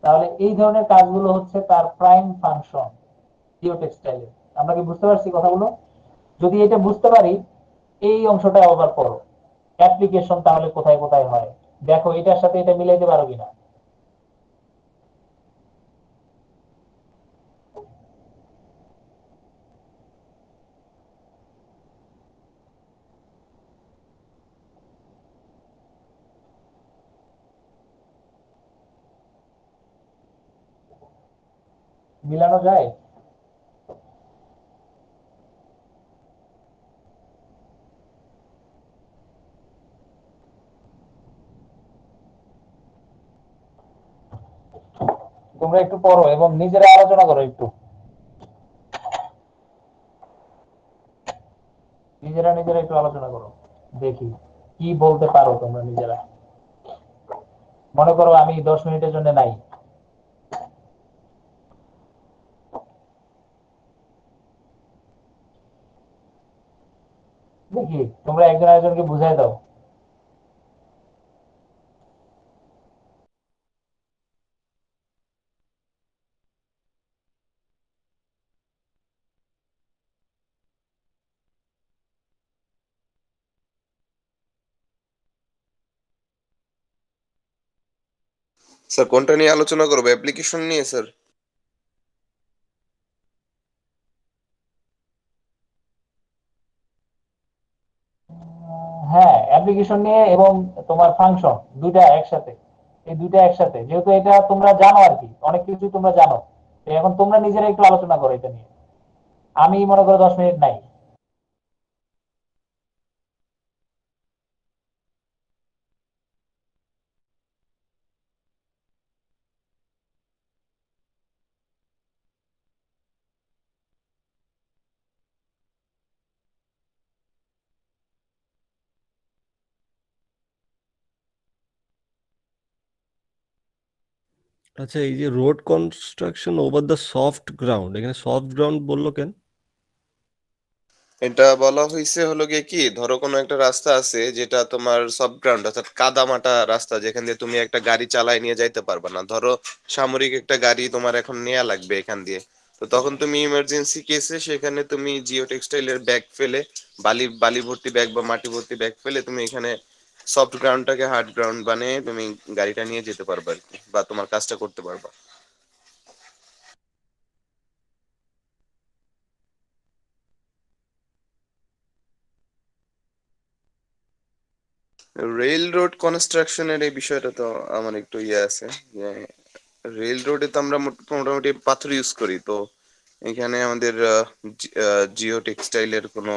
S1: তাহলে এই ধরনের কাজগুলো হচ্ছে তার প্রাইম ফাংশন জিও টেক্সটাইলের। আমরা কি বুঝতে পারছি কথাগুলো? যদি এটা বুঝতে পারি, এই অংশটা আবার পড়ো, অ্যাপ্লিকেশন তাহলে কোথায় কোথায় হয় দেখো, এটার সাথে এটা মিলাইতে পারো কিনা। মিলানো যায়? তোমরা একটু পড়ো এবং নিজেরা আলোচনা করো, একটু নিজেরা নিজেরা একটু আলোচনা করো, দেখি কি বলতে পারো তোমরা নিজেরা। মনে করো আমি 10 মিনিটের জন্য নাই। দেখি তোমরা একজন আরেকজনকে বুঝাই দাও।
S5: স্যার কোনটা নিয়ে আলোচনা করবো, অ্যাপ্লিকেশন নিয়ে স্যার?
S1: হ্যাঁ, অ্যাপ্লিকেশন নিয়ে এবং তোমার ফাংশন, দুইটা একসাথে। এই দুইটা একসাথে, যেহেতু এটা তোমরা জানো আর কি, অনেক কিছু তোমরা জানো। তো এখন তোমরা নিজেরা একটু আলোচনা করো এটা নিয়ে। আমি মনে করো 10 মিনিট নাই।
S3: আচ্ছা, এই যে road construction over the soft ground, এখানে সফট গ্রাউন্ড বললো কেন?
S5: এটা বলা হয়েছে হলো গিয়ে কি, ধরো কোনো একটা রাস্তা আছে যেটা তোমার সফট গ্রাউন্ড, অর্থাৎ কাদামাটা রাস্তা, যেখান দিয়ে তুমি একটা গাড়ি চালায় নিয়ে যাইতে পারবা না। ধরো সামরিক একটা গাড়ি তোমার এখন নেওয়া লাগবে এখান দিয়ে, তো তখন তুমি ইমার্জেন্সি কেসে সেখানে তুমি জিও টেক্সটাইলের ব্যাগ ফেলে, বালি বালি ভর্তি ব্যাগ বা মাটি ভর্তি ব্যাগ ফেলে তুমি এখানে সফট গ্রাউন্ডটাকে হার্ড গ্রাউন্ড বানিয়ে তুমি গাড়িটা নিয়ে যেতে পারবা আর কি, বা তোমার কাজটা করতে পারবা। রেল রোড কনস্ট্রাকশনের এই বিষয়টা তো আমার একটু ইয়ে আছে, যে রেল রোডে তো আমরা মোটামুটি পাথর ইউজ করি, তো এখানে আমাদের জিও টেক্সটাইলের কোনো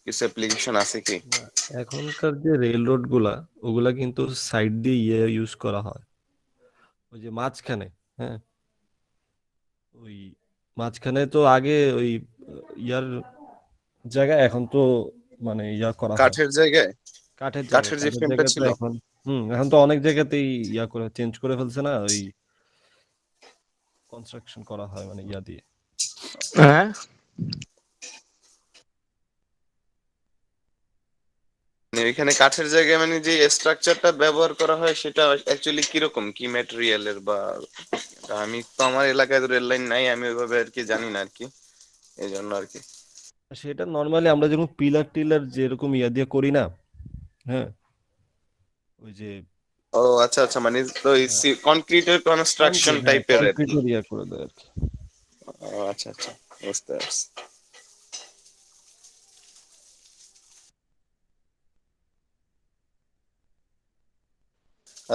S5: কিছু অ্যাপ্লিকেশন আছে কি?
S3: না, এখনকার যে রেল রোড গুলা, ওগুলা কিন্তু সাইড দিয়ে ইয়ে ইউজ করা হয়, ওই যে মাঝখানে। হ্যাঁ, ওই মাঝখানে তো আগে ওই ইয়ার জায়গায়, এখন তো মানে ইয়া করা হয়
S5: কাঠের জায়গায়,
S3: কাঠের জায়গায়।
S5: কাঠের যে
S3: কাঠের
S5: ফ্রেমটা
S3: জায়গায় তো
S5: ছিল।
S3: এখন এখন তো অনেক জায়গাতেই ইয়া করে চেঞ্জ করে ফেলছে না, ওই কনস্ট্রাকশন করা হয় মানে ইয়া দিয়ে।
S2: হ্যাঁ,
S5: মানে এখানে কাঠের জায়গায় মানে যে স্ট্রাকচারটা ব্যবহার করা হয় সেটা অ্যাকচুয়ালি কিরকম, কি ম্যাটেরিয়ালের বা? আমি তো আমার এলাকায় রেল লাইন নাই, আমি ওইভাবে আর কি জানি না আর কি, এই জন্য আর কি।
S3: সেটা নর্মালি আমরা যেরকম পিলার টিলার যেরকম ইয়া দিয়ে করি না। হ্যাঁ, ওই যে
S5: ও আচ্ছা আচ্ছা, মানে তো কনক্রিটের কনস্ট্রাকশন
S3: কনক্রিট, হ্যাঁ
S5: টাইপের আর কি।
S3: কনক্রিটের ইয়া করে দেয় আর কি।
S5: ও আচ্ছা আচ্ছা, বুঝতে পারছি।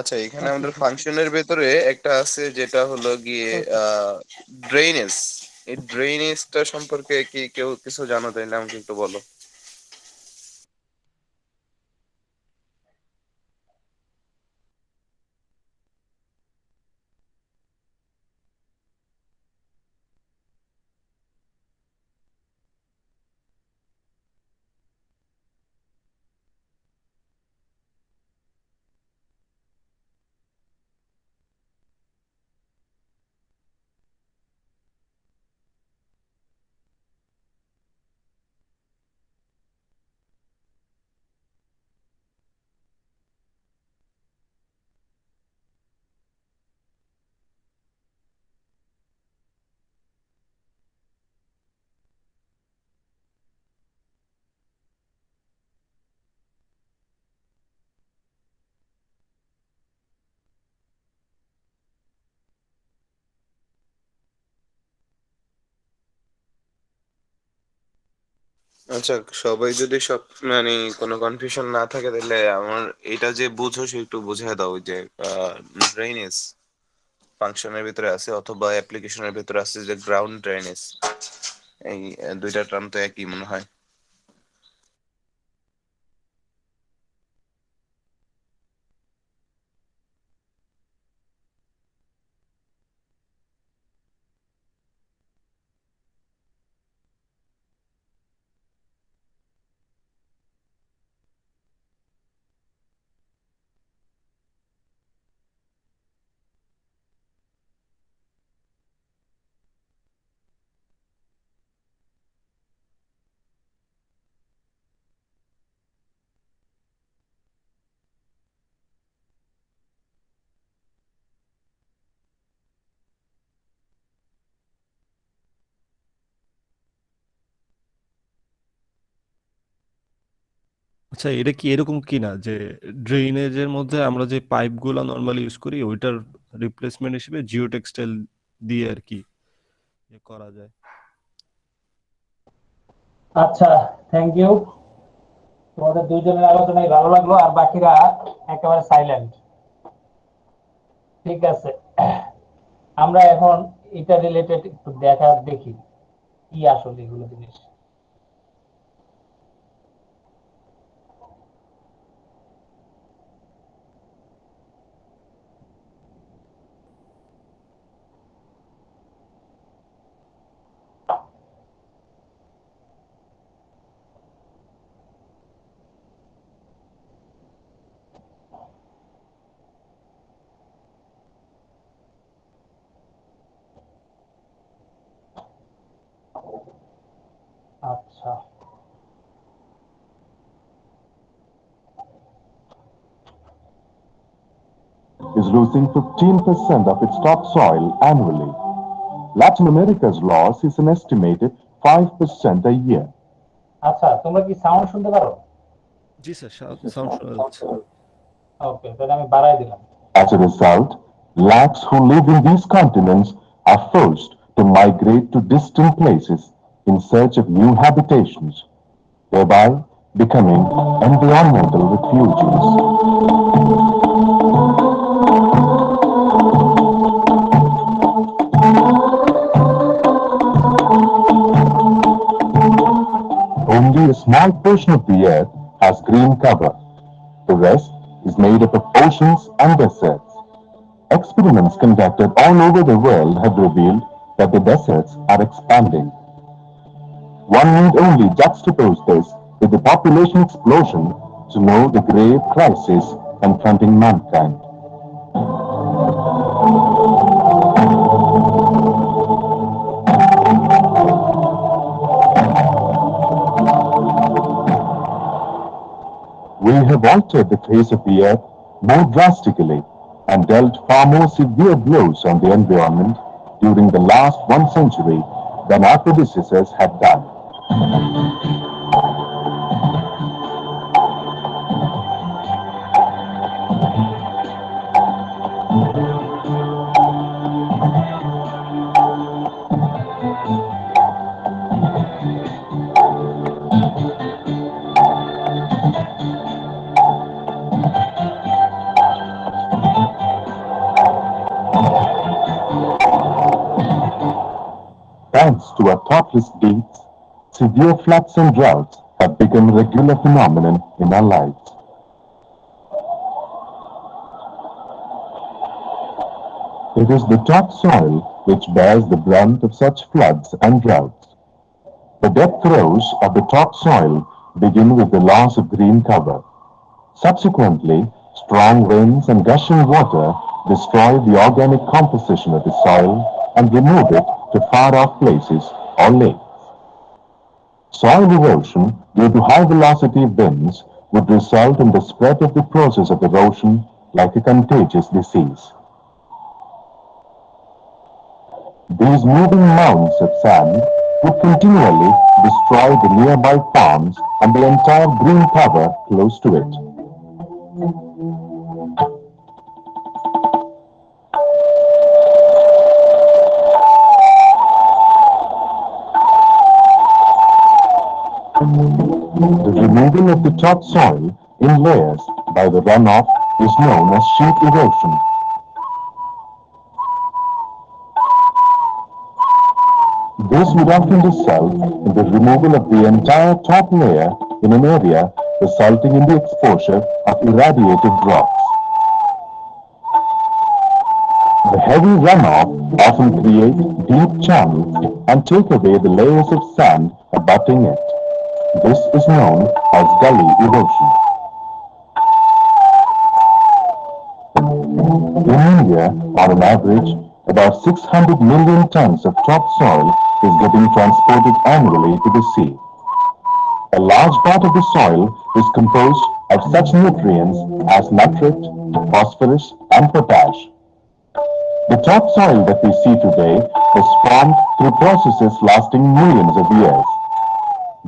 S5: আচ্ছা, এখানে আমাদের ফাংশনের ভেতরে একটা আছে যেটা হলো গিয়ে ড্রেনেজ। এই ড্রেনেজটা সম্পর্কে কি কেউ কিছু জানো? তাইলে আমাকে একটু বলো। আচ্ছা, সবাই যদি সব মানে কোনো কনফিউশন না থাকে, তাহলে আমার এটা যে বুঝো সে একটু বুঝিয়ে দাও, ওই যে ড্রেনেজ। ফাংশনের ভিতরে আছে অথবা অ্যাপ্লিকেশনের ভিতরে আছে যে গ্রাউন্ড ড্রেনেজ। এই দুইটা টার্ম তো একই মনে হয়।
S3: আচ্ছা, এটা কি এরকম কি না যে ড্রেনেজের মধ্যে আমরা যে পাইপগুলো নর্মালি ইউজ করি ওইটার রিপ্লেসমেন্ট হিসেবে জিও টেক্সটাইল দিয়ে আর কি করা যায়?
S1: আচ্ছা, থ্যাংক ইউ। তোমাদের দুইজনের আলোচনায় ভালো লাগলো, আর বাকিরা একেবারে সাইলেন্ট। ঠিক আছে, আমরা এখন এটা রিলেটেড একটু দেখি কি আসলে এগুলো জিনিস। আচ্ছা,
S6: is losing 15% of its topsoil annually. Latin America's loss is an estimated 5% a year.
S1: আচ্ছা, তোমরা কি সাউন্ড শুনতে পারো?
S3: জি স্যার, সাউন্ড শোনা যাচ্ছে।
S1: ওকে, তাহলে আমি বাড়াই দিলাম।
S6: As a result, lakhs who live in these continents are forced to migrate to distant places in search of new habitations, thereby becoming environmental refugees. Only a small portion of the earth has green cover. The rest is made up of oceans and deserts. Experiments conducted all over the world have revealed that the deserts are expanding. One need only juxtapose this with the population explosion to know the grave crisis confronting mankind. We have altered the face of the earth more drastically and dealt far more severe blows on the environment during the last 1 century than our predecessors had done. Thanks to our thoughtless deeds, severe floods and droughts have become a regular phenomenon in our lives. It is the topsoil which bears the brunt of such floods and droughts. The death throes of the topsoil begin with the loss of green cover. Subsequently, strong winds and gushing water destroy the organic composition of the soil and remove it to far-off places or lakes. Soil erosion due to high-velocity winds would result in the spread of the process of erosion like a contagious disease. These moving mounds of sand would continually destroy the nearby farms and the entire green cover close to it. The removal of the topsoil in layers by the runoff is known as sheet erosion. This would often result in the removal of the entire top layer in an area, resulting in the exposure of irradiated rocks. The heavy runoff often creates deep channels and take away the layers of sand abutting it. This is known as gully erosion. In India, on an average, about 600 million tons of topsoil is getting transported annually to the sea. A large part of the soil is composed of such nutrients as nitrate, phosphorus, and potash. The topsoil that we see today was formed through processes lasting millions of years.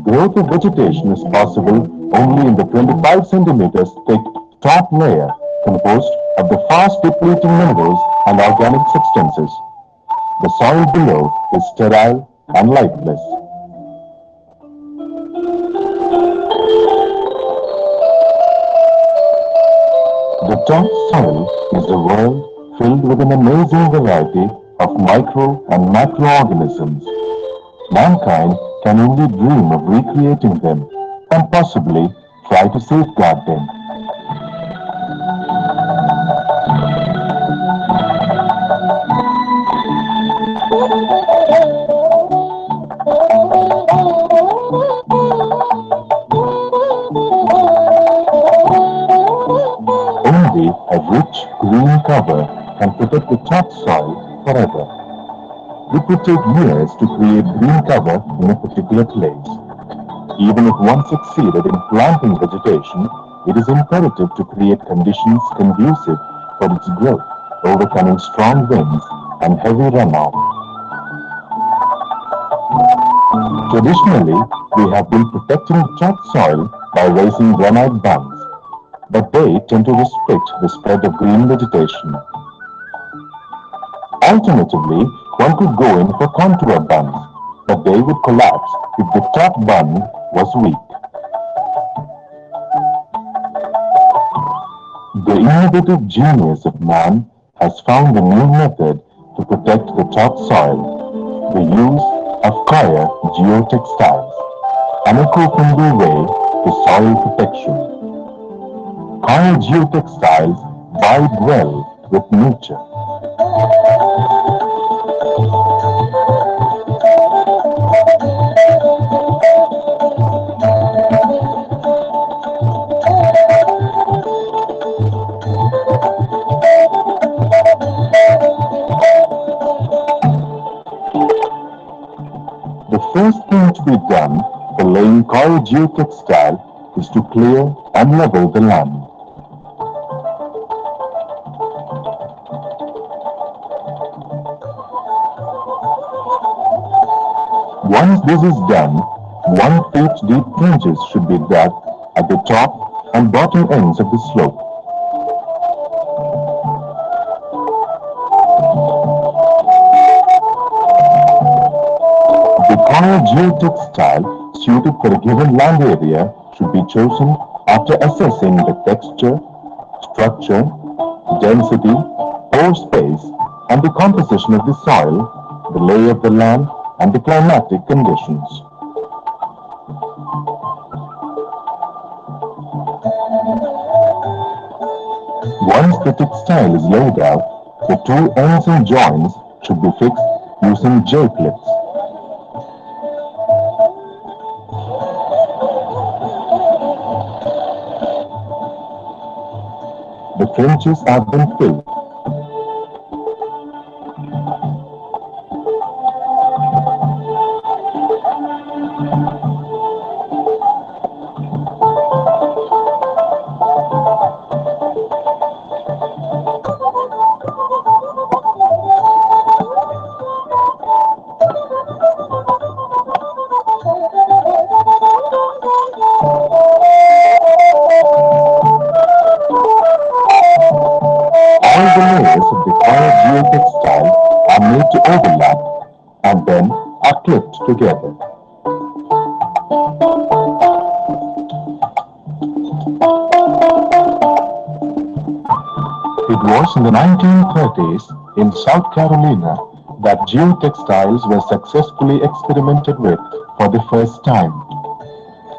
S6: Growth of vegetation is possible only in the 25 centimeters thick top layer composed of the fast depleting minerals and organic substances. The soil below is sterile and lifeless. The topsoil is a world filled with an amazing variety of micro and macroorganisms. Mankind can only dream of recreating them and possibly try to safeguard them. Only a rich green cover can protect the topsoil forever. It would take years to create green cover in a particular place. Even if one succeeded in planting vegetation, it is imperative to create conditions conducive for its growth, overcoming strong winds and heavy runoff. Traditionally, we have been protecting the topsoil by raising granite bunds, but they tend to restrict the spread of green vegetation. Alternatively, one could go in for contour bunds, but they would collapse if the top bund was weak. The innovative genius of man has found a new method to protect the topsoil, the use of coir geotextiles, an eco-friendly way to soil protection. Coir geotextiles vibe well with nature. The first thing to be done for laying coir geotextile is to clear and level the land. Once this is done, 1 feet deep trenches should be dug at the top and bottom ends of the slope. The coir geotextile suited for a given land area should be chosen after assessing the texture, structure, density, pore space, and the composition of the soil, the lay of the land, and the climatic conditions. Once the textile is laid out, the two ends and joints should be fixed using J-clips. The trenches have been filled. All the layers of the coir geotextile are made to overlap and then are clipped together. It was in the 1930s in South Carolina that geotextiles were successfully experimented with for the first time.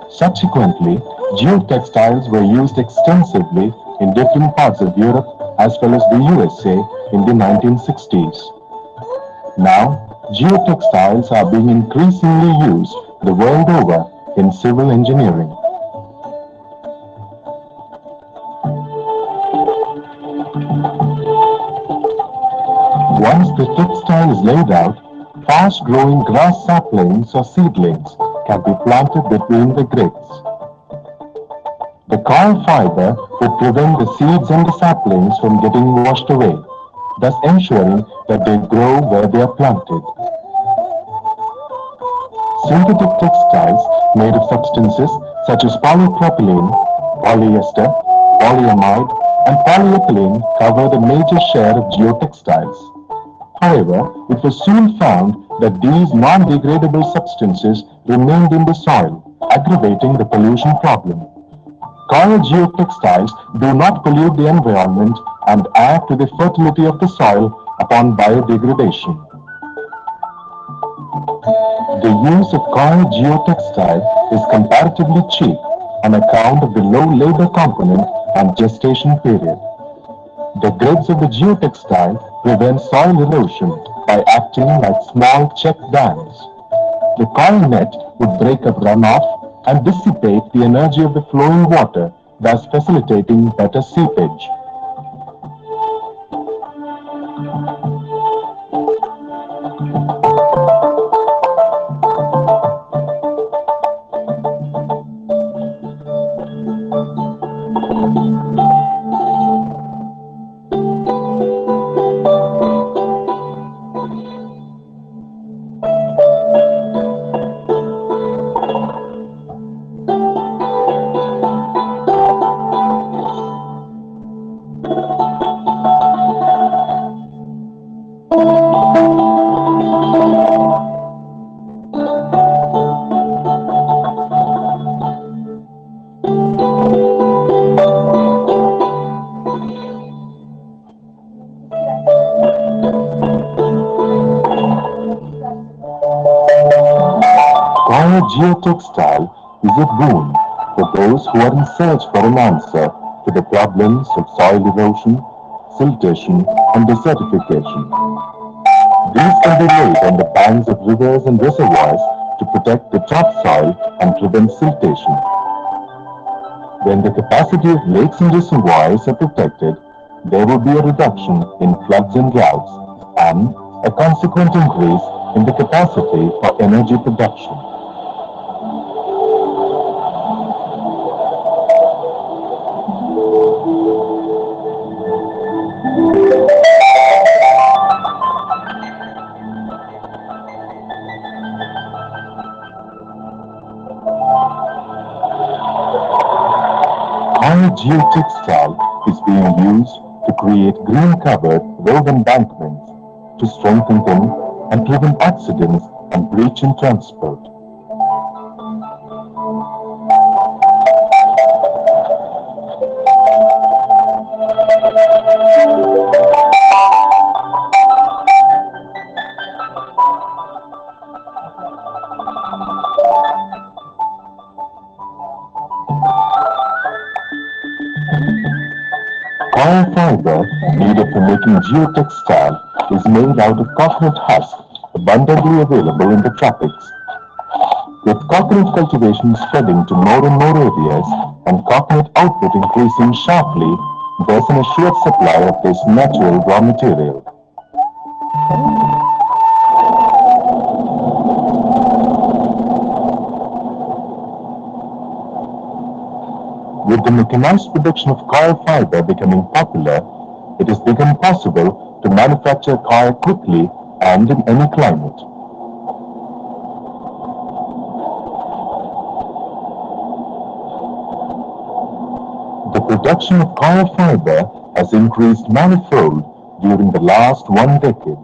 S6: Subsequently, geotextiles were used extensively in different parts of Europe as well as the USA in the 1960s. Now, geotextiles are being increasingly used the world over in civil engineering. Once the textile is laid out, fast-growing grass saplings or seedlings can be planted between the grids. The coil fiber would prevent the seeds and the saplings from getting washed away, thus ensuring that they grow where they are planted. Synthetic textiles made of substances such as polypropylene, polyester, polyamide, and polyethylene cover the major share of geotextiles. However, it was soon found that these non-degradable substances remained in the soil, aggravating the pollution problem. Coir geotextiles do not pollute the environment and add to the fertility of the soil upon biodegradation. The use of coir geotextile is comparatively cheap on account of the low labor component and gestation period. The grids of the geotextile prevent soil erosion by acting like small check dams. The coil net would break up runoff and dissipate the energy of the flowing water, thus facilitating better seepage. Coir geotextile is a boon for those who are in search for an answer to the problems of soil erosion, siltation, and desertification. These can be laid on the banks of rivers and reservoirs to protect the topsoil and prevent siltation. When the capacity of lakes and reservoirs are protected, there will be a reduction in floods and droughts and a consequent increase in the capacity for energy production. Coir geotextile is being used to create green-covered road embankments to strengthen them and prevent accidents and breach in transport. Coir fiber needed for making geotextile is made out of coconut husk, abundantly available in the tropics. With coconut cultivation spreading to more and more areas and coconut output increasing sharply, there's an assured supply of this natural raw material. With the mechanized production of coir fiber becoming popular, it has become possible to manufacture coir quickly and in any climate. The production of coir fiber has increased manifold during the last 1 decade.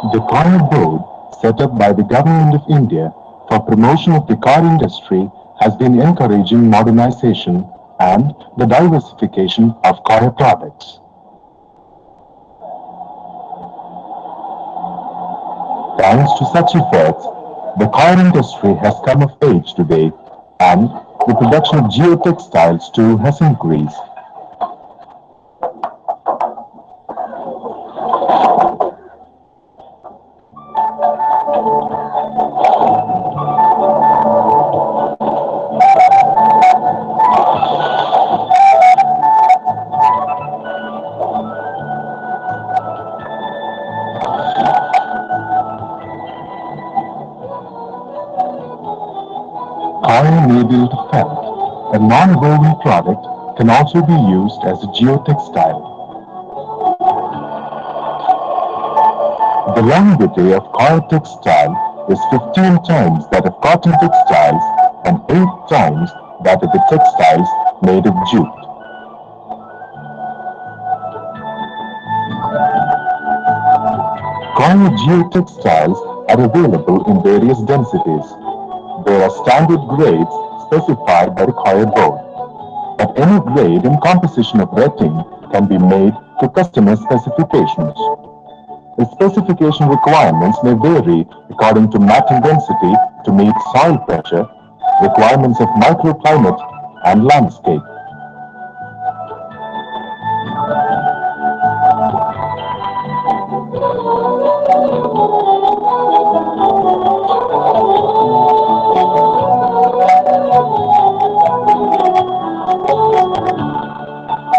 S6: The Coir Board, set up by the Government of India for promotion of the car industry, has been encouraging modernization and the diversification of coir products. Thanks to such efforts, the coir industry has come of age today, and the production of geotextiles too has increased. Coir needled felt, a non-woven product, can also be used as a geotextile. The longevity of coir textile is 15 times that of cotton textiles and 8 times that of the textiles made of jute. Coir geotextiles are available in various densities. There are standard grades specified by the Coir Board, but any grade and composition of retting can be made to customer specifications. The specification requirements may vary according to matter density to meet soil pressure, requirements of microclimate, and landscape.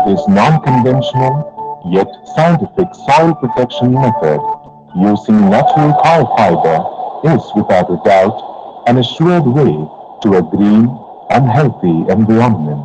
S6: This non-conventional yet scientific soil protection method using natural coir fiber is without a doubt an assured way to a green and healthy environment.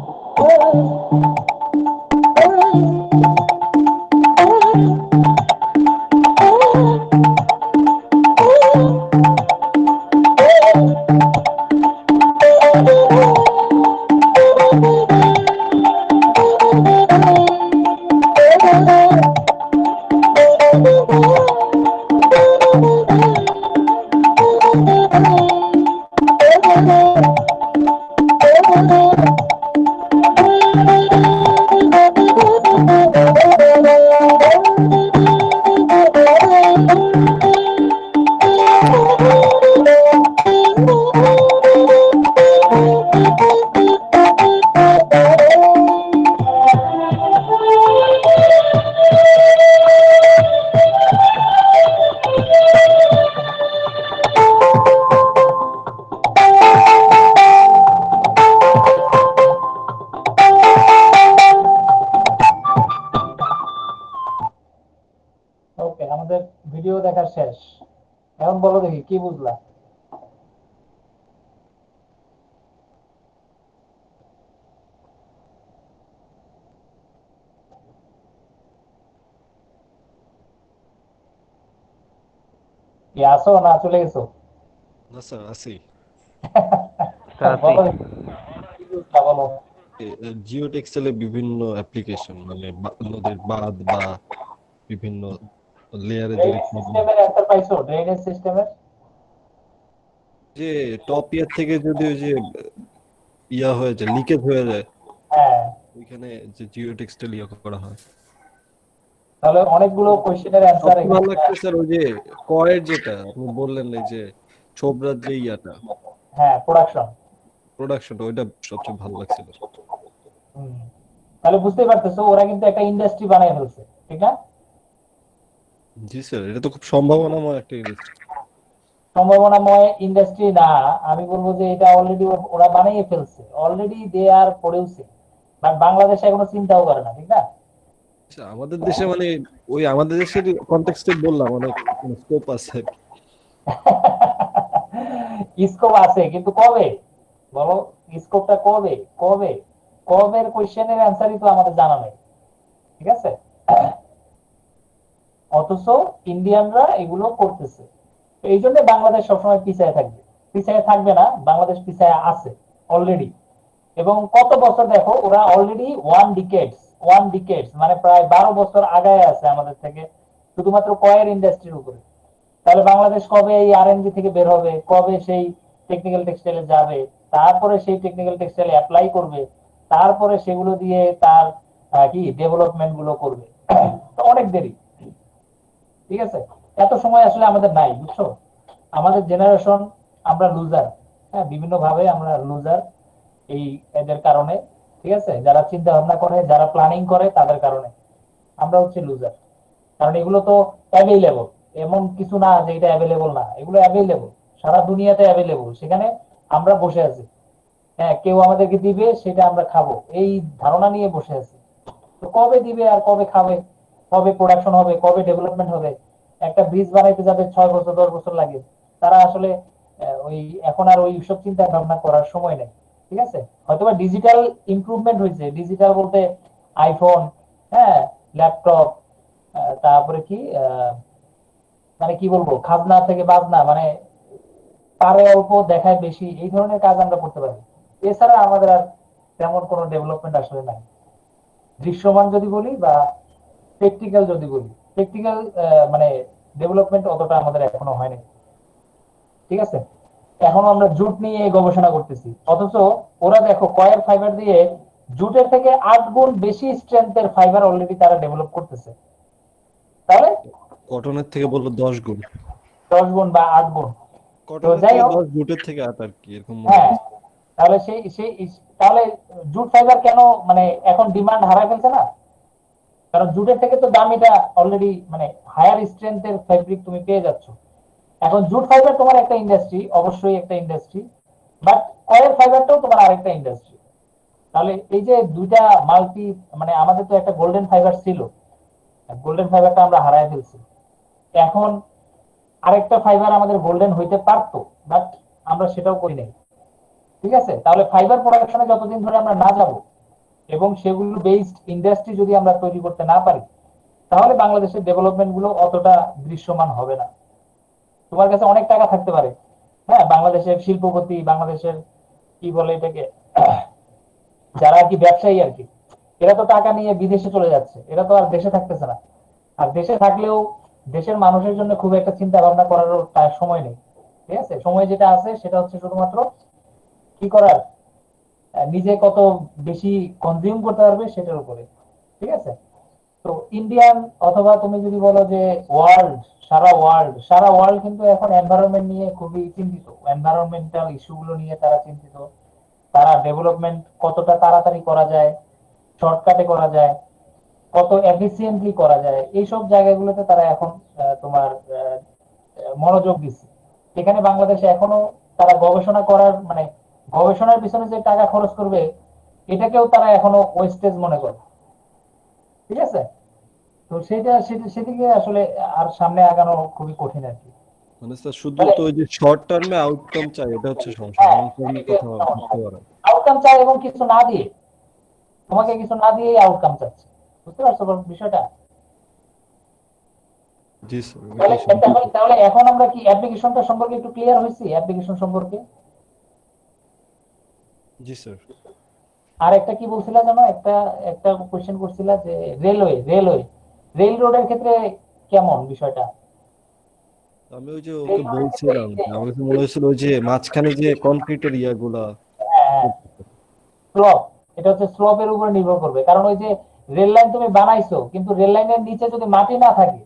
S1: ওকে, আমাদের video দেখা শেষ। এখন বলো দেখি কি বুঝলা? কি আসো না চলে গেছো?
S3: না স্যার আছি।
S1: বলো দেখি, কি বুঝলা বলো।
S3: জিও টেক্সটাইলে বিভিন্ন অ্যাপ্লিকেশন মানে নদীর বাঁধ বা বিভিন্ন লেয়ারে যদি
S1: সিস্টেমের অ্যান্সার পাইছো? ড্রেনেজ সিস্টেমের
S3: যে টপ ইয়ার থেকে যদি ওই যে ইয়া হয়ে যায়, লিকেজ হয়ে যায়,
S1: হ্যাঁ,
S3: ওইখানে যে জিও টেক্সটাইল ইয়া করা হয়।
S1: তাহলে অনেকগুলো কোশ্চেনের অ্যান্সার
S3: সবচেয়ে ভালো লাগছে স্যার ওই যে কয়ের যেটা আপনি বললেন এই যে ছোবরার যে ইয়াটা
S1: হ্যাঁ,
S3: প্রোডাকশনটা ওইটা সবচেয়ে ভালো লাগছিল।
S1: তাহলে বুঝতেই পারতেছো ওরা কিন্তু একটা ইন্ডাস্ট্রি বানায় ফেলছে, ঠিক না?
S3: জি স্যার, এটা তো খুব সম্ভাবনাময় একটা ইন্ডাস্ট্রি।
S1: সম্ভাবনাময় ইন্ডাস্ট্রি না, আমি বলবো যে এটা অলরেডি ওরা বানিয়ে ফেলছে, already they are producing, but Bangladesh এখনো চিন্তাও করে না, ঠিক না?
S3: আমাদের দেশে মানে ওই আমাদের দেশের কনটেক্সটে বললাম অনেক স্কোপ আছে।
S1: স্কোপ আছে কিন্তু কবে বলো? স্কোপটা কবে কবে কবের কোশ্চেনের অ্যান্সারই তো আমাদের জানা নেই, ঠিক আছে? অথচ ইন্ডিয়ানরা এগুলো করতেছে। এই জন্য বাংলাদেশ সবসময় পিছায় থাকবে, পিছায় থাকবে না, বাংলাদেশ পিছায় আছে অলরেডি। এবং কত বছর দেখো, ওরা অলরেডি ওয়ান ডিকেডস মানে প্রায় 12 বছর আগায় আছে আমাদের থেকে, শুধুমাত্র কয়ের ইন্ডাস্ট্রির উপরে। তাহলে বাংলাদেশ কবে এই আরএনজি থেকে বের হবে, কবে সেই টেকনিক্যাল টেক্সটাইলে যাবে, তারপরে সেই টেকনিক্যাল টেক্সটাইলে অ্যাপ্লাই করবে, তারপরে সেগুলো দিয়ে তার কি ডেভেলপমেন্ট গুলো করবে। তো অনেক দেরি, ঠিক আছে? এত সময় আসলে আমাদের নাই, বুঝছো? আমাদের জেনারেশন আমরা লুজার, হ্যাঁ, বিভিন্ন ভাবে আমরা লুজার এই এদের কারণে, ঠিক আছে? যারা চিন্তা ভাবনা করে, যারা প্ল্যানিং করে, তাদের কারণে আমরা হচ্ছে লুজার। কারণ এগুলো তো অ্যাভেলেবল, এমন কিছু না যে এটা অ্যাভেলেবল না, এগুলো অ্যাভেলেবল, সারা দুনিয়াতে অ্যাভেলেবল, সেখানে আমরা বসে আছি, হ্যাঁ, কেউ আমাদেরকে দিবে সেটা আমরা খাবো, এই ধারণা নিয়ে বসে আছি। তো কবে দিবে আর কবে খাবে, কবে প্রোডাকশন হবে, কবে ডেভেলপমেন্ট হবে? একটা ব্রিজ বানাইতে যাদের 6 বছর 10 বছর লাগে, তারা আসলে ওই এখন আর ওই সব চিন্তা ভাবনা করার সময় নেই, ঠিক আছে? হয়তোবা ডিজিটাল ইমপ্রুভমেন্ট হয়েছে, ডিজিটাল বলতে আইফোন, হ্যাঁ, ল্যাপটপ, তারপরে কি মানে কি বলবো, খাজনা থেকে বাজনা, মানে পারে অল্প দেখায় বেশি, এই ধরনের কাজ আমরা করতে পারি। এছাড়া আমাদের আর তেমন কোনো ডেভেলপমেন্ট আসলে নাই, দৃশ্যমান যদি বলি বা প্র্যাকটিক্যাল যদি বলি। প্র্যাকটিক্যাল মানে ডেভেলপমেন্ট অতটা আমাদের এখনো হয়নি, ঠিক আছে? এখনো আমরা জুট নিয়ে গবেষণা করতেছি, অথচ ওরা দেখো কয়ের ফাইবার দিয়ে জুটের থেকে 8 গুণ বেশি স্ট্রেংথের ফাইবার অলরেডি তারা ডেভেলপ করতেছে। তাহলে
S3: কটনের থেকে বললো 10 গুণ,
S1: 10 গুণ বা 8 গুণ। তো
S3: কটনের
S1: যাই
S3: থেকে
S1: হোক,
S3: 10, জুটের থেকে 8 আর কি, এরকম মনে
S1: হ্যাঁ,
S3: হয়।
S1: তাহলে সেই সেই তাহলে জুট ফাইবার কেন মানে এখন ডিমান্ড হারায় ফেলছে না? কারণ জুটের থেকে তো দামিটা অলরেডি, মানে হায়ার স্ট্রেংথের ফেব্রিক তুমি পেয়ে যাচ্ছ। এখন জুট ফাইবার তোমার একটা ইন্ডাস্ট্রি, অবশ্যই একটা ইন্ডাস্ট্রি, বাট কয়ের ফাইবারটাও তোমার আরেকটা ইন্ডাস্ট্রি। তাহলে এই যে দুইটা মাল্টি, মানে আমাদের তো একটা গোল্ডেন ফাইবার ছিল, গোল্ডেন ফাইবারটা আমরা হারায় ফেলছি। এখন আরেকটা ফাইবার আমাদের গোল্ডেন হইতে পারতো, বাট আমরা সেটাও করি নাই, ঠিক আছে? তাহলে ফাইবার প্রোডাকশনে যতদিন ধরে আমরা না যাব এবং সেগুলো বেসড ইন্ডাস্ট্রি যদি আমরা তৈরি করতে না পারি, তাহলে বাংলাদেশের ডেভেলপমেন্ট গুলো অতটা দৃশ্যমান হবে না। তোমার কাছে অনেক টাকা থাকতে পারে, হ্যাঁ, বাংলাদেশের শিল্পপতি, বাংলাদেশের কি বলে এটাকে, যারা আর কি ব্যবসায়ী আর কি, এরা তো টাকা নিয়ে বিদেশে চলে যাচ্ছে, এরা তো আর দেশে থাকতেছে না। আর দেশে থাকলেও দেশের মানুষের জন্য খুব একটা চিন্তা ভাবনা করারও তার সময় নেই, ঠিক আছে? সময় যেটা আছে সেটা হচ্ছে শুধুমাত্র কি করার, নিজে কত বেশি কনজিউম করতে পারবে সেটার উপরে, ঠিক আছে? তো ইন্ডিয়ান, অথবা তুমি যদি বলো যে ওয়ার্ল্ড, সারা ওয়ার্ল্ড কিন্তু এখন এনভায়রনমেন্ট নিয়ে খুবই চিন্তিত, এনভায়রনমেন্টাল ইস্যুগুলো নিয়ে তারা চিন্তিত। তারা ডেভেলপমেন্ট কতটা তাড়াতাড়ি করা যায়, শর্টকাটে করা যায়, কত এফিসিয়েন্টলি করা যায়, এইসব জায়গাগুলোতে তারা এখন তোমার মনোযোগ দিচ্ছে। এখানে বাংলাদেশে এখনো তারা গবেষণা করার, মানে গবেষণার পিছনে যে টাকা খরচ করবে, এটাকেও তারা এখনো ওয়েস্টেজ মনে করে, ঠিক আছে? তো সেদিকে আসলে আর সামনে আগানো খুবই কঠিন আর কি।
S3: মানে স্যার শুধু তো ওই যে শর্ট টার্মে আউটকাম চাই, এটা হচ্ছে সমস্যা,
S1: হ্যাঁ,
S3: লং টার্মের কথা ভাবতে পারে।
S1: আউটকাম চাই এবং কিছু না দিয়ে, তোমাকে কিছু না দিয়ে আউটকাম চাচ্ছে, বুঝতে পারছো বিষয়টা?
S3: জি স্যার,
S1: তাহলে
S3: এটাই সমস্যা।
S1: তাহলে এখন আমরা কি অ্যাপ্লিকেশনটা সম্পর্কে একটু ক্লিয়ার হয়েছি, অ্যাপ্লিকেশন সম্পর্কে?
S3: জি স্যার।
S1: আর একটা কি বলছিলা জানো, একটা একটা কোশ্চেন করছিলা যে রেল রোডের ক্ষেত্রে কেমন বিষয়টা?
S3: আমি ওই যে ওকে বলছিলাম যে আমার কাছে মনে হয়েছিল ওই যে মাঝখানে যে কনক্রিটের ইয়াগুলা।
S1: স্লপ, এটা হচ্ছে স্লপের উপর নির্ভর করবে, কারণ ওই যে রেল লাইন তুমি বানাইছো, কিন্তু রেল লাইনের নিচে যদি মাটি না থাকে,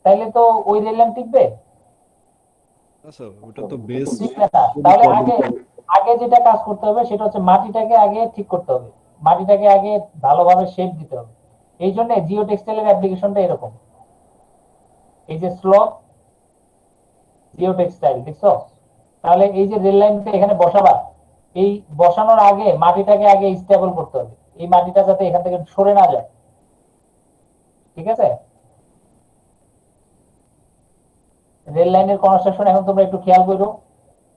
S1: তাহলে তো ওই রেল লাইন টিকবে?
S3: না স্যার, ওটা তো বেস।
S1: টিকবে না। তাহলে আগে আগে যেটা কাজ করতে হবে সেটা হচ্ছে মাটিটাকে আগে ঠিক করতে হবে, মাটিটাকে আগে ভালোভাবে শেপ দিতে হবে। এই জন্য জিও টেক্সটাইলের অ্যাপ্লিকেশনটা এরকম। এই যে স্লপ, জিও টেক্সটাইল, দেখছো? তাহলে এই যে রেল লাইনটা এখানে বসাবা, এই বসানোর আগে মাটিটাকে আগে স্টেবল করতে হবে, এই মাটিটা যাতে এখান থেকে সরে না যায়, ঠিক আছে? রেল লাইনের কনস্ট্রাকশন এখন তোমরা একটু খেয়াল করো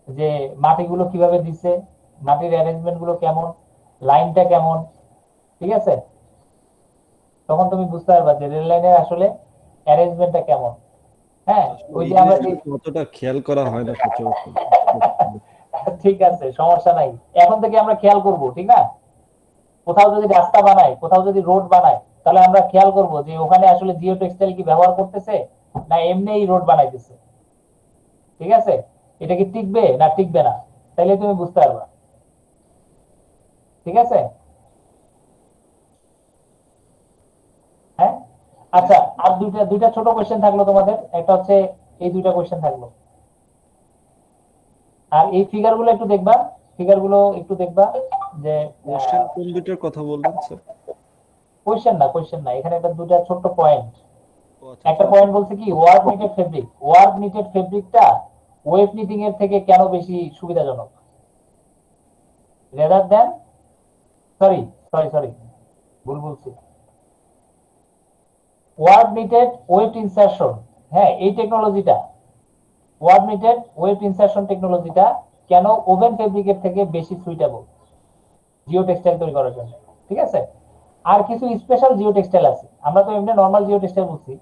S1: যে মাটিগুলো কিভাবে দিচ্ছে, মাটির অ্যারেঞ্জমেন্ট গুলো কেমন, লাইনটা কেমন, ঠিক আছে? তখন তুমি বুঝতে পারবা যে রেল লাইনের আসলে অ্যারেঞ্জমেন্টটা কেমন। হ্যাঁ, ওই যে আমরা
S3: কতটা খেয়াল করা হয় না সচরাচর।
S1: ঠিক আছে, সমস্যা নাই, এখন থেকে আমরা খেয়াল করব, ঠিক না? কোথাও যদি রাস্তা বানায়, কোথাও যদি রোড বানায়, তাহলে আমরা খেয়াল করব যে ওখানে আসলে জিও টেক্সটাইল কি ব্যবহার করতেছে না এমনি রোড বানাইতেছে, ঠিক আছে? এটা কি টিকবে না টিকবে না, তাইলে তুমি বুঝতে পারবা। ঠিক আছে? হ্যাঁ, আচ্ছা, আর দুইটা দুইটা ছোট কোশ্চেন থাকলো তোমাদের, একটা হচ্ছে এই দুইটা কোশ্চেন থাকলো। আর এই ফিগার গুলো একটু দেখবা, ফিগার গুলো একটু দেখবা যে
S3: কোশ্চেন কোন দুইটার কথা বললেন স্যার?
S1: কোশ্চেন না, এখানে একটা দুইটা ছোট্ট পয়েন্ট।
S3: ও আচ্ছা
S1: একটা
S3: আচ্ছা।
S1: পয়েন্ট বলছে কি ওয়ার্ক নিটেড ফেব্রিকটা ওয়েভ নিটিং এর থেকে কেন বেশি সুবিধাজনক, rather than, sorry sorry sorry ভুল বলছি, ওয়ার্ক নিটেড ওয়েভ ইনসারশন, হ্যাঁ এই টেকনোলজিটা, ওয়ার্ক নিটেড ওয়েভ ইনসারশন টেকনোলজিটা কেন ওভেন ফেব্রিকের থেকে বেশি সুইটেবল জিও টেক্সটাইল তৈরি করার জন্য। ঠিক আছে? আর কিছু স্পেশাল জিও টেক্সটাইল আছে, আমরা তো এমনি নর্মাল জিও টেক্সটাইল বলছি,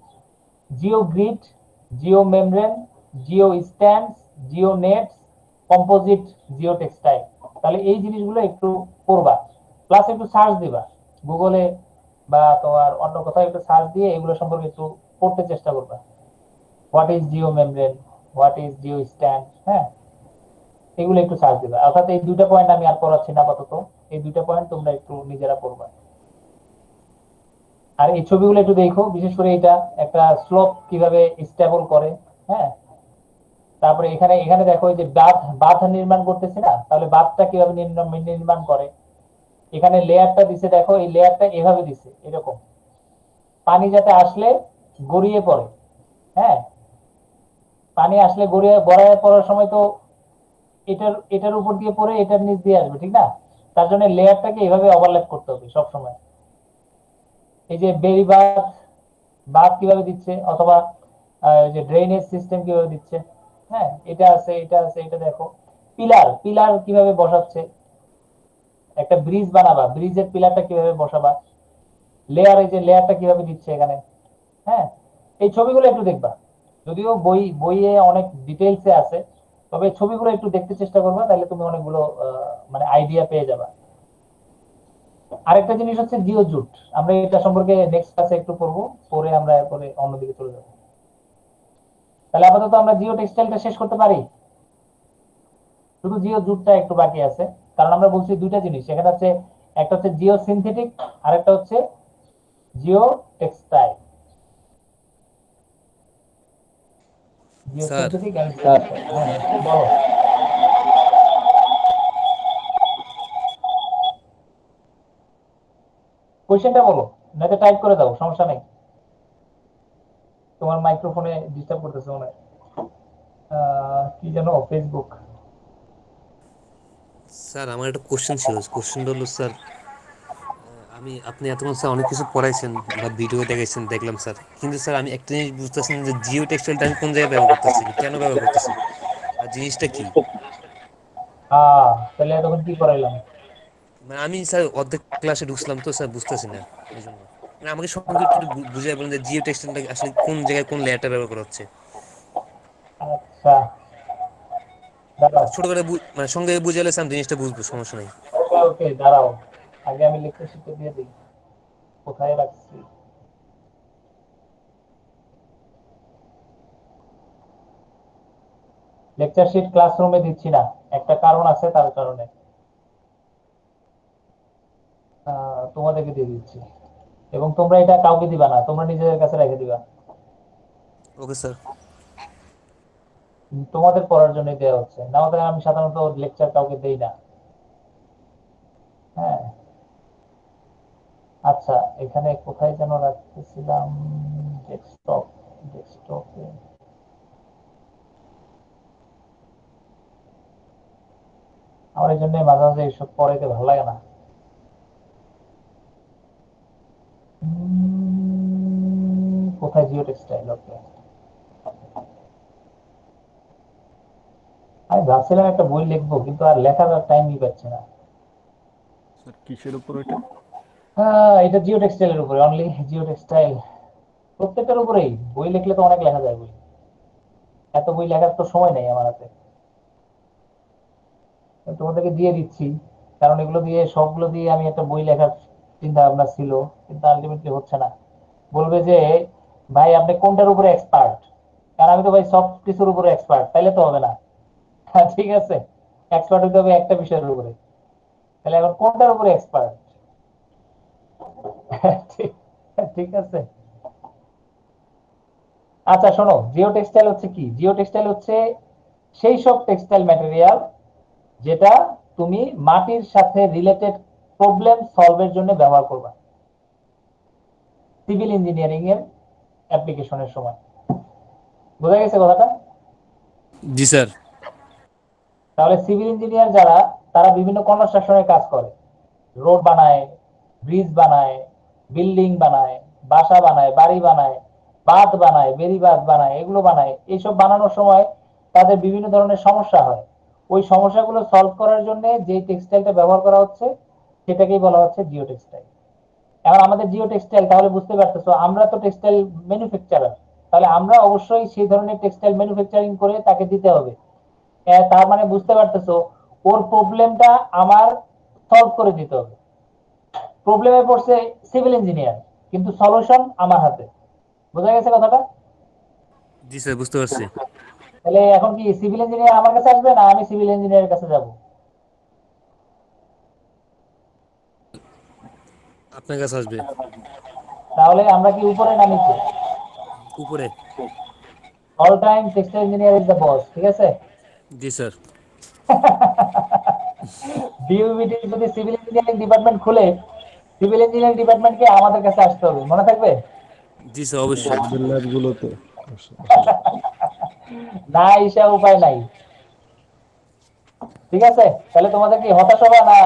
S1: Jio grid, Jio membrane, Jio stands, Jio নেটস, composite Jio textile. তাহলে এই জিনিসগুলো একটু পড়বা, প্লাস একটু সার্চ দিবা গুগলে বা তোমার অন্য কোথাও, একটু সার্চ দিয়ে এগুলো সম্পর্কে একটু পড়তে চেষ্টা করবা। What is Jio membrane, what is Jio stand, হ্যাঁ এগুলো একটু সার্চ দিবা। অর্থাৎ এই দুইটা পয়েন্ট আমি আর পড়াচ্ছি না আপাতত, এই দুইটা পয়েন্ট তোমরা একটু নিজেরা পড়বা। আর এই ছবিগুলো একটু দেখো, বিশেষ করে এটা একটা স্লোপ কিভাবে স্টেবল করে, হ্যাঁ তারপরে এখানে এখানে দেখো এই যে বাঁধ নির্মাণ করতেছে না, তাহলে বাঁধটা কিভাবে নির্মাণ করে। এখানে লেয়ারটা দিছে, দেখো এই লেয়ারটা এভাবে দিছে, এরকম পানি যাতে আসলে গড়িয়ে পড়ে, হ্যাঁ পানি আসলে গড়ায় পড়ার সময় তো এটার এটার উপর দিয়ে পড়ে এটার নিচ দিয়ে আসবে, ঠিক না? তার জন্য লেয়ারটাকে এভাবে ওভারল্যাপ করতে হবে সব সময়। এই যে বেরি বাঁধ কিভাবে দিচ্ছে, অথবা যে ড্রেনেজ সিস্টেম কিভাবে দিচ্ছে, হ্যাঁ এটা আছে এটা আছে, এটা দেখো পিলার পিলার কিভাবে বসাচ্ছে, একটা ব্রিজ বানাবা, ব্রিজের পিলারটা কিভাবে বসাবা, লেয়ার এই যে লেয়ারটা কিভাবে দিচ্ছে এখানে, হ্যাঁ এই ছবিগুলো একটু দেখবা। যদিও বইয়ে অনেক ডিটেইলসে আছে, তবে ছবিগুলো একটু দেখতে চেষ্টা করবা, তাহলে তুমি অনেকগুলো মানে আইডিয়া পেয়ে যাবা। আরেকটা জিনিস হচ্ছে জিও জুট, আমরা এটা সম্পর্কে নেক্সট ক্লাসে একটু পড়বো, পরে আমরা এরপরে অন্যদিকে চলে যাবো। তাহলে আপাতত আমরা জিও টেক্সটাইলটা শেষ করতে পারি, শুধু জিও জুটটা একটু বাকি আছে। কারণ আমরা বলছি দুইটা জিনিস এখানে হচ্ছে, একটা হচ্ছে জিও সিনথেটিক আর একটা হচ্ছে geo textile. Geo
S7: sir
S1: synthetic and textile, হ্যাঁ বলো। কোশ্চেনটা বলো, নয়তো টাইপ করে দাও, সমস্যা নেই। তোমার মাইক্রোফোনে ডিস্টার্ব করতেছে মনে হয়। কি জানো, ফেসবুক।
S7: স্যার আমার একটা কোশ্চেন ছিল, কোশ্চেনটা হলো স্যার আমি আপনি এতক্ষণ স্যার অনেক কিছু পড়াইছেন বা ভিডিও দেখাইছেন দেখলাম স্যার, কিন্তু স্যার আমি একটা জিনিস বুঝতেছি না যে জিও টেক্সটাইলটা আমি কোন জায়গায় ব্যবহার করতেছি, কেন ব্যবহার করতেছি, আর জিনিসটা কি।
S1: তাহলে তখন কি করাইলাম?
S7: মানে আমি স্যার অর্ধেক ক্লাসে ঢুকছিলাম তো স্যার বুঝতেছি না, এই জন্য মানে আমাকে সংক্ষিপ্ত একটু বুঝিয়ে বলেন যে জিও টেক্সটাইলটা আসলে কোন জায়গায় কোন লেয়ারটা ব্যবহার করা হচ্ছে।
S1: আচ্ছা দাঁড়াও,
S7: ছোট করে মানে সঙ্গে বুঝালে স্যার আমি জিনিসটা বুঝবো, সমস্যা নাই।
S1: ওকে ওকে দাঁড়াও, আগে আমি লেকচার শিটে দিয়ে দিই, কোথায় রাখছি। লেকচার শিট ক্লাসরুমে দিচ্ছি না, একটা কারণ আছে, তার কারণে তোমাদেরকে দিয়ে দিচ্ছি। এবং তোমরা এটা কাউকে দিবা না, তোমরা নিজেদের কাছে রেখে দিবা।
S7: Okay sir.
S1: তোমাদের পড়ার জন্য দেওয়া হচ্ছে, না হলে আমি সাধারণত লেকচার কাউকে দেই না। হ্যাঁ আচ্ছা, এখানে কোথায় যেন রাখতেছিলাম, ডেস্কটপ, ডেস্কটপে আমার এই জন্য মাঝে মাঝে এইসব পড়াইতে ভালো লাগে না। কোথায় জিও টেক্সটাইল, ওকে। আমি ভাবছিলাম একটা বই লিখবো, কিন্তু আর লেখার টাইমই পাচ্ছি না।
S3: স্যার কিসের উপর এটা?
S1: এটা জিও টেক্সটাইলের উপরে, অনলি জিও টেক্সটাইল, প্রত্যেকটার উপরেই বই লিখলে তো অনেক লেখা যায় বই, এত বই লেখার তো সময় নেই আমার হাতে। তোমাদেরকে দিয়ে দিচ্ছি, কারণ এগুলো দিয়ে সবগুলো দিয়ে আমি একটা বই লেখার চিন্তা ভাবনা ছিল, কিন্তু আলটিমেটলি হচ্ছে না। বলবে যে ভাই আপনি কোনটার উপরে এক্সপার্ট, কারণ আমি তো ভাই সব কিছুর উপরে এক্সপার্ট, তাইলে তো হবে না। ঠিক আছে, এক্সপার্ট হতে হবে একটা বিষয়ের উপরে, তাহলে এখন কোনটার উপরে এক্সপার্ট? ঠিক আছে। আচ্ছা শোনো, জিও টেক্সটাইল হচ্ছে কি? জিও টেক্সটাইল হচ্ছে সেই সব টেক্সটাইল ম্যাটেরিয়াল যেটা তুমি মাটির সাথে রিলেটেড প্রবলেম সলভের জন্য ব্যবহার করবা সিভিল ইঞ্জিনিয়ারিং এর অ্যাপ্লিকেশনের সময়। বোঝা গেছে কথাটা?
S7: জি স্যার।
S1: তাহলে সিভিল ইঞ্জিনিয়ার যারা, তারা বিভিন্ন কনস্ট্রাকশনের কাজ করে, রোড বানায়, ব্রিজ বানায়, বিল্ডিং বানায়, বাসা বানায়, বাড়ি বানায়, বাঁধ বানায়, বেড়িবাঁধ বানায়, এগুলো বানায়। এইসব বানানোর সময় তাদের বিভিন্ন ধরনের সমস্যা হয়। ওই সমস্যাগুলো সলভ করার জন্য যে টেক্সটাইলটা ব্যবহার করা হচ্ছে সেটাকেই বলা হচ্ছে জিও টেক্সটাইল। এখন আমাদের জিও টেক্সটাইল, তাহলে বুঝতে পারতেছো আমরা তো টেক্সটাইল ম্যানুফ্যাকচারার, তাহলে আমরা অবশ্যই সেই ধরনের টেক্সটাইল ম্যানুফ্যাকচারিং করে তাকে দিতে হবে। তার মানে বুঝতে পারতেছো ওর প্রবলেমটা আমার সলভ করে দিতে হবে। প্রবলেমে পড়ছে সিভিল ইঞ্জিনিয়ার, কিন্তু সলিউশন আমার হাতে। বোঝা গেছে কথাটা?
S7: জি স্যার, বুঝতে পারছি।
S1: তাহলে এখন কি সিভিল ইঞ্জিনিয়ার আমার কাছে আসবে না আমি সিভিল ইঞ্জিনিয়ারের কাছে যাব?
S7: আপনার কাছে আসবে।
S1: তাহলে আমরা কি উপরে না নিচে?
S7: উপরে।
S1: All time textile engineer is the boss, ঠিক আছে?
S7: জি স্যার।
S1: ডিইউবিটি যদি সিভিল ইঞ্জিনিয়ারিং ডিপার্টমেন্ট খুলে, সিভিল ইঞ্জিনিয়ারিং ডিপার্টমেন্টকে আমাদের কাছে আসতে হবে, মনে থাকবে?
S7: জি স্যার, অবশ্যই।
S3: আমাদের ল্যাবগুলোতে।
S1: না ঈশা, উপায় নাই। ঠিক আছে, তাহলে তোমাদের কি হতাশ হবা না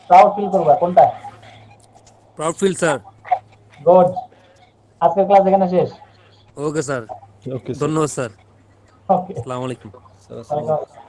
S1: প্রাউড ফিল করবা, কোনটা?
S7: Proud feel sir.
S1: গুড। আজকের ক্লাস এখানে শেষ।
S7: Okay sir,
S3: okay sir.
S7: ধন্যবাদ স্যার।
S1: ওকে,
S7: আসসালামু আলাইকুম।
S3: স্যার আসসালামু
S1: ওয়ালাইকুম
S3: আলাইকুম।
S1: আসসালাম।